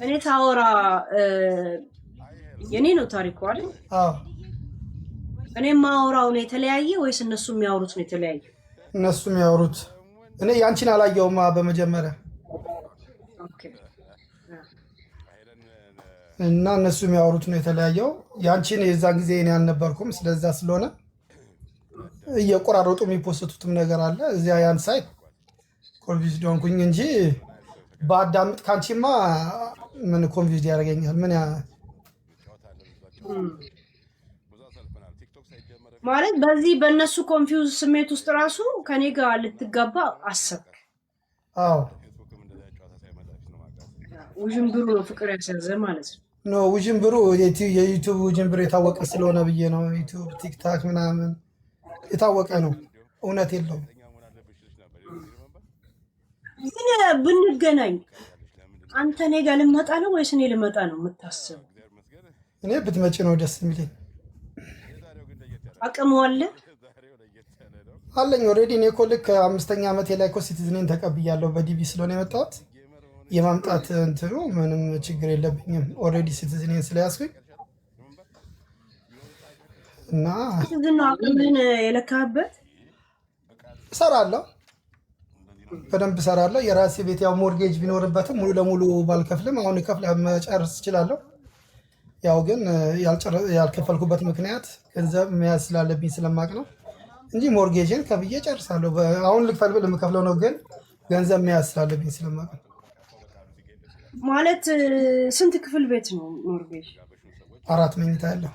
እኔ ታወራ የኔ ነው ታሪኩ አይደል? እኔ ማወራው ነው የተለያየ ወይስ እነሱ የሚያወሩት ነው የተለያየ? እነሱ የሚያወሩት እኔ ያንቺን አላየውማ በመጀመሪያ እና እነሱ የሚያወሩት ነው የተለያየው። ያንቺን የዛን ጊዜ እኔ አልነበርኩም። ስለዛ ስለሆነ እየቆራረጡ የሚፖስቱትም ነገር አለ እዚያ ያን ሳይት ኮንፊውዝድ ሆንኩኝ እንጂ በአዳምጥ ካንቺማ ምን ኮንፊውዝድ ያደርገኛል? ምን ማለት በዚህ በእነሱ ኮንፊውዝ ስሜት ውስጥ ራሱ ከኔ ጋር ልትጋባ አሰብክ? አዎ ውዥንብሩ ነው ፍቅር ያስያዘ ማለት ነው። ኖ ውዥንብሩ የዩቱብ ውዥንብር የታወቀ ስለሆነ ብዬ ነው። ዩቱብ ቲክታክ ምናምን የታወቀ ነው፣ እውነት የለውም። ግን ብንገናኝ አንተ እኔ ጋር ልመጣ ነው ወይስ እኔ ልመጣ ነው የምታስበው? እኔ ብትመጪ ነው ደስ የሚለኝ። አቅሙ አለ አለኝ ኦልሬዲ። እኔ እኮ ልክ 5ኛ ዓመቴ ላይ እኮ ሲቲዝኔን ተቀብያለሁ። በዲቪ ስለሆነ የመጣሁት የማምጣት እንትኑ ምንም ችግር የለብኝም። ኦልሬዲ ሲቲዝኔን ስለያዝኩኝ እና ሲቲዝን አቅምን የለካበት እሰራለሁ፣ በደንብ እሰራለሁ። የራሴ ቤት ያው ሞርጌጅ ቢኖርበትም ሙሉ ለሙሉ ባልከፍልም አሁን ከፍለ መጨረስ እችላለሁ። ያው ግን ያልከፈልኩበት ምክንያት ገንዘብ መያዝ ስላለብኝ ስለማቅ ነው እንጂ ሞርጌጅን ከፍዬ ጨርሳለሁ። አሁን ልክፈል ብል የምከፍለው ነው፣ ግን ገንዘብ መያዝ ስላለብኝ ስለማቅ ነው። ማለት ስንት ክፍል ቤት ነው ሞርጌጅ? 4 መኝታ ያለው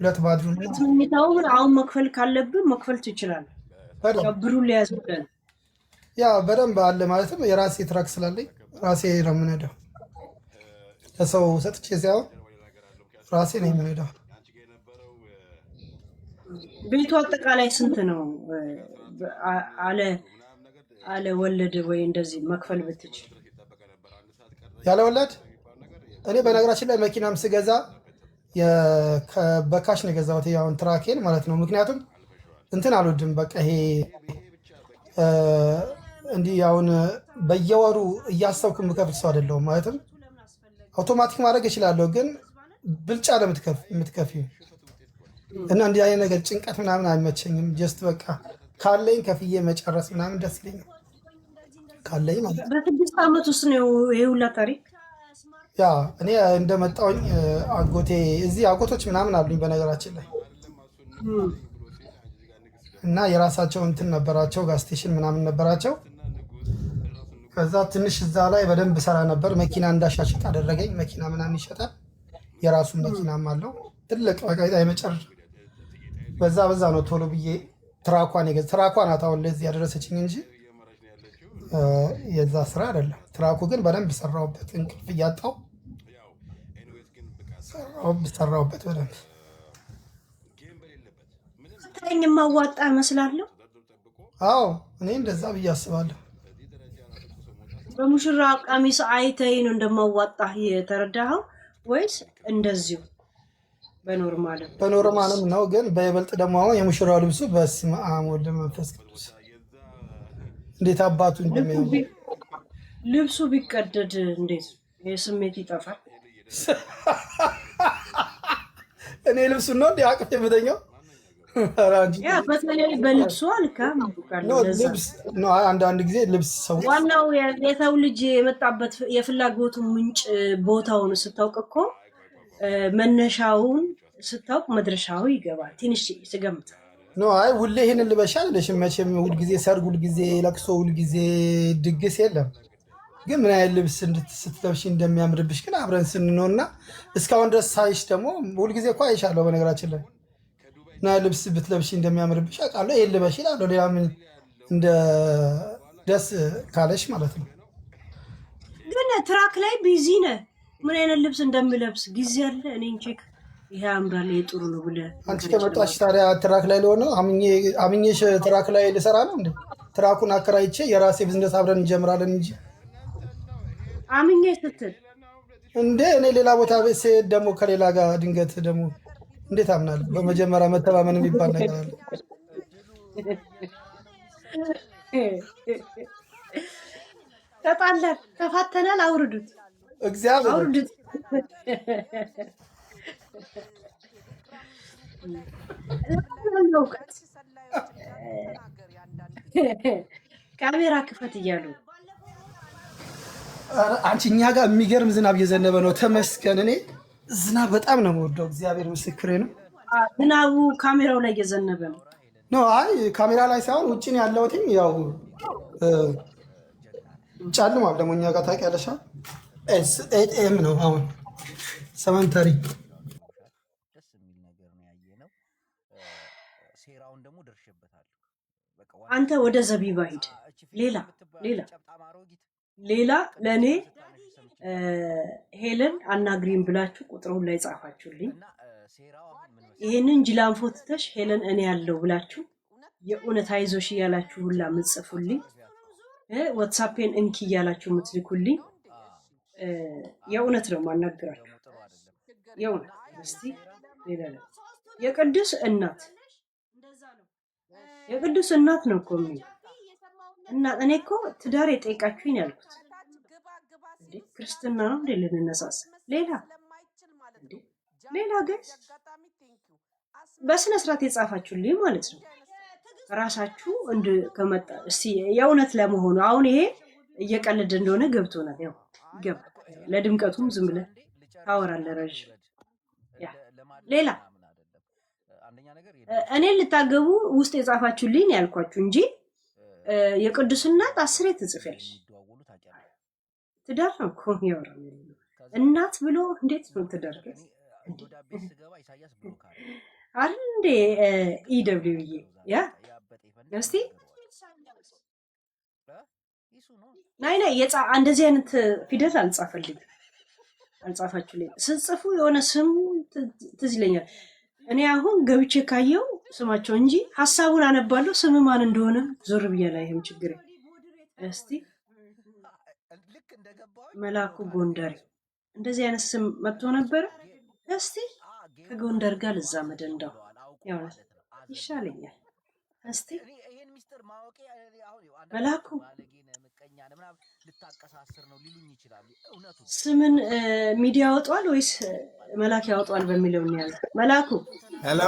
2 ባድሩም። 2 መኝታው አሁን መክፈል ካለብህ መክፈል ትችላለህ። ብሩን ሊያዝብህ ያ በደንብ አለ። ማለትም የራሴ ትራክ ስላለኝ ራሴ ነው የምነዳው። ለሰው ሰጥቼ ሳይሆን ራሴ ነው የምነዳው። ቤቱ አጠቃላይ ስንት ነው? አለ ወለድ ወይ እንደዚህ መክፈል ብትችል? ያለ ወለድ እኔ በነገራችን ላይ መኪናም ስገዛ በካሽ ነው የገዛሁት፣ ያውን ትራኬን ማለት ነው። ምክንያቱም እንትን አልወድም። በቃ ይሄ እንዲህ አሁን በየወሩ እያሰብኩ የምከፍል ሰው አይደለሁም። ማለትም አውቶማቲክ ማድረግ እችላለሁ፣ ግን ብልጫ ነው የምትከፊው እና እንዲህ አይነት ነገር ጭንቀት ምናምን አይመቸኝም። ጀስት በቃ ካለኝ ከፍዬ መጨረስ ምናምን ደስ ይለኛል። ካለኝ ማለት ነው። በ6 ዓመት ውስጥ ነው ይሄ ሁላ ታሪክ። ያ እኔ እንደመጣሁኝ አጎቴ እዚህ አጎቶች ምናምን አሉኝ በነገራችን ላይ እና የራሳቸው እንትን ነበራቸው፣ ጋዝ ስቴሽን ምናምን ነበራቸው። ከዛ ትንሽ እዛ ላይ በደንብ ሰራ ነበር። መኪና እንዳሻሽጥ አደረገኝ። መኪና ምናምን ይሸጣል፣ የራሱን መኪናም አለው ትልቅ በቃ የመጨረሻ። በዛ ነው ቶሎ ብዬ ትራኳን አታውን ለዚህ ያደረሰችኝ እንጂ የዛ ስራ አይደለም። ትራኩ ግን በደንብ ሰራውበት፣ እንቅልፍ እያጣው ሰራውበት በደንብ። ስለኝ ማዋጣ መስላለሁ። አዎ እኔ እንደዛ ብዬ አስባለሁ። በሙሽራ ቀሚስ አይተኝ ነው እንደማዋጣ የተረዳኸው ወይስ እንደዚሁ በኖርማልም ነው? ግን በይበልጥ ደግሞ አሁን የሙሽራው ልብሱ በስመ አብ ወወልድ ወመንፈስ ቅዱስ እንዴት አባቱ እንደሚያምር ልብሱ ቢቀደድ እንዴት የስሜት ይጠፋል? እኔ ልብሱ ነው እንዴ አቅፍ የምተኛው? ያ በተለይ በልብሱ አልካም ነው። አንዳንድ ጊዜ ልብስ ሰው ዋናው የሰው ልጅ የመጣበት የፍላጎቱ ምንጭ ቦታውን ስታውቅ እኮ መነሻውን ስታውቅ መድረሻው ይገባል። ትንሽ ስገምት ነው። አይ ሁሌ ይሄንን ልበሻል ለሽም መቼም ሁልጊዜ ሰርግ፣ ሁልጊዜ ለቅሶ፣ ሁልጊዜ ድግስ የለም። ግን ምን አይነት ልብስ ስትለብሽ እንደሚያምርብሽ ግን አብረን ስንኖርና እስካሁን ድረስ ሳይሽ ደግሞ ሁልጊዜ እኮ አይሻለሁ። በነገራችን ላይ እና ልብስ ብትለብሽ እንደሚያምርብሽ አውቃለሁ። ይሄን ልበሽ ይላለሁ። ሌላ ምን እንደ ደስ ካለሽ ማለት ነው። ግን ትራክ ላይ ቢዚ ነህ። ምን አይነት ልብስ እንደምለብስ ጊዜ አለ። እኔን ቼክ ይሄ አምራል ጥሩ ነው ብለህ አንቺ ከመጣሽ ታዲያ ትራክ ላይ ለሆነ አምኜሽ ትራክ ላይ ልሰራ ነው እንዴ? ትራኩን አከራይቼ የራሴ ቢዝነስ አብረን እንጀምራለን እንጂ አምኜ ስትል እንዴ እኔ ሌላ ቦታ ቤት ስሄድ ደግሞ ከሌላ ጋር ድንገት ደግሞ እንዴት አምናለሁ? በመጀመሪያ መተማመን የሚባል ነገር አለ። ተጣላን፣ ተፋተናል። አውርዱት እግዚአብሔር አውርዱት። ካሜራ ክፈት እያሉ አንቺ እኛ ጋር የሚገርም ዝናብ እየዘነበ ነው። ተመስገን። እኔ ዝናብ በጣም ነው የምወደው። እግዚአብሔር ምስክሬ ነው። ዝናቡ ካሜራው ላይ እየዘነበ ነው። አይ ካሜራ ላይ ሳይሆን ውጭ ነው ያለሁት። ያው ጨልሟል ደግሞ እኛ ጋር ታውቂያለሽ። ኤም ነው አሁን ሰመንተሪ። አንተ ወደ ዘቢባ ሂድ። ሌላ ለእኔ ሄለን አናግሪም ብላችሁ ቁጥሩን ላይ ጻፋችሁልኝ። ይህንን ጅላንፎ ትተሽ ሄለን እኔ ያለው ብላችሁ የእውነት አይዞሽ እያላችሁ ሁላ ምጽፉልኝ፣ ዋትሳፔን እንኪ እያላችሁ ምትልኩልኝ የእውነት ነው ማናግራችሁ። የእውነት እስቲ ሌላ የቅዱስ እናት የቅዱስ እናት ነው እኮ የሚለው እና እኔ እኮ ትዳር የጠይቃችሁኝ ያልኩት እንዴ ክርስትና ነው እንዴ ልንነሳስ ሌላ ገስ በስነ ስርዓት የጻፋችሁልኝ ማለት ነው ራሳችሁ እንደ ከመጣ እስቲ የእውነት ለመሆኑ አሁን ይሄ እየቀለደ እንደሆነ ገብቶናል ያው ገባ ለድምቀቱም ዝም ብለህ ታወራለህ ረጅም ያ ሌላ እኔ ልታገቡ ውስጥ የጻፋችሁልኝ ያልኳችሁ እንጂ የቅዱስና 10 ትጽፈልሽ ትዳር ነው እኮ ያወራል እናት ብሎ እንዴት ነው ትዳር አንዴ ኢደብሊውዬ ያ እስቲ ናይ እንደዚህ አይነት ፊደል አልጻፋችሁልኝ ስጽፉ የሆነ ስም ትዝ ይለኛል እኔ አሁን ገብቼ ካየው ስማቸው እንጂ ሐሳቡን አነባለሁ ስም ማን እንደሆነ ዞር ብዬ ላይ ይሄም ችግር እስቲ መላኩ ጎንደር እንደዚህ አይነት ስም መጥቶ ነበር እስቲ ከጎንደር ጋር ለዛመደ እንደው ያው ይሻለኛል እስቲ መላኩ ስምን ሚዲያ ያወጣል ወይስ መላክ ያወጣል በሚለው ነው ያለው መላኩ ሄሎ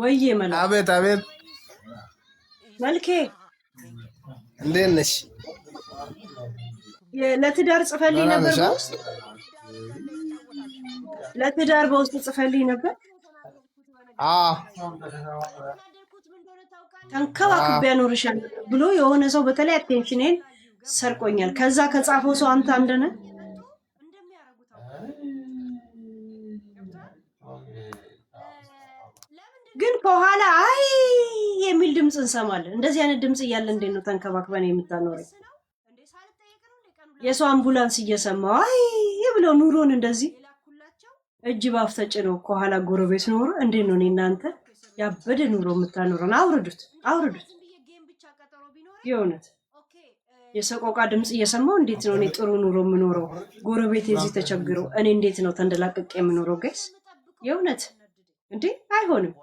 ወይዬ መላኩ አቤት መልኬ እንዴት ነሽ ለትዳር ጽፈልኝ ነበር በውስጥ ለትዳር በውስጥ ጽፈልኝ ነበር ተንከባክቤ ያኖርሻል ብሎ የሆነ ሰው በተለይ አቴንሽኔን ሰርቆኛል ከዛ ከጻፈው ሰው አንተ አንደነ ግን ከኋላ አይ የሚል ድምጽ እንሰማለን እንደዚህ አይነት ድምጽ እያለ እንዴት ነው ተንከባክበን የምታኖረው የሰው አምቡላንስ እየሰማው አይ ብሎ ኑሮን እንደዚህ እጅ ባፍ ተጭነው ከኋላ ጎረቤት ኖሮ እንዴት ነው እናንተ ያበደ ኑሮ የምታኖረን አውርዱት የእውነት የሰቆቃ ድምጽ እየሰማው እንዴት ነው እኔ ጥሩ ኑሮ የምኖረው ጎረቤት እዚህ ተቸግረው እኔ እንዴት ነው ተንደላቀቅ የምኖረው ጋይስ የእውነት እንዴ አይሆንም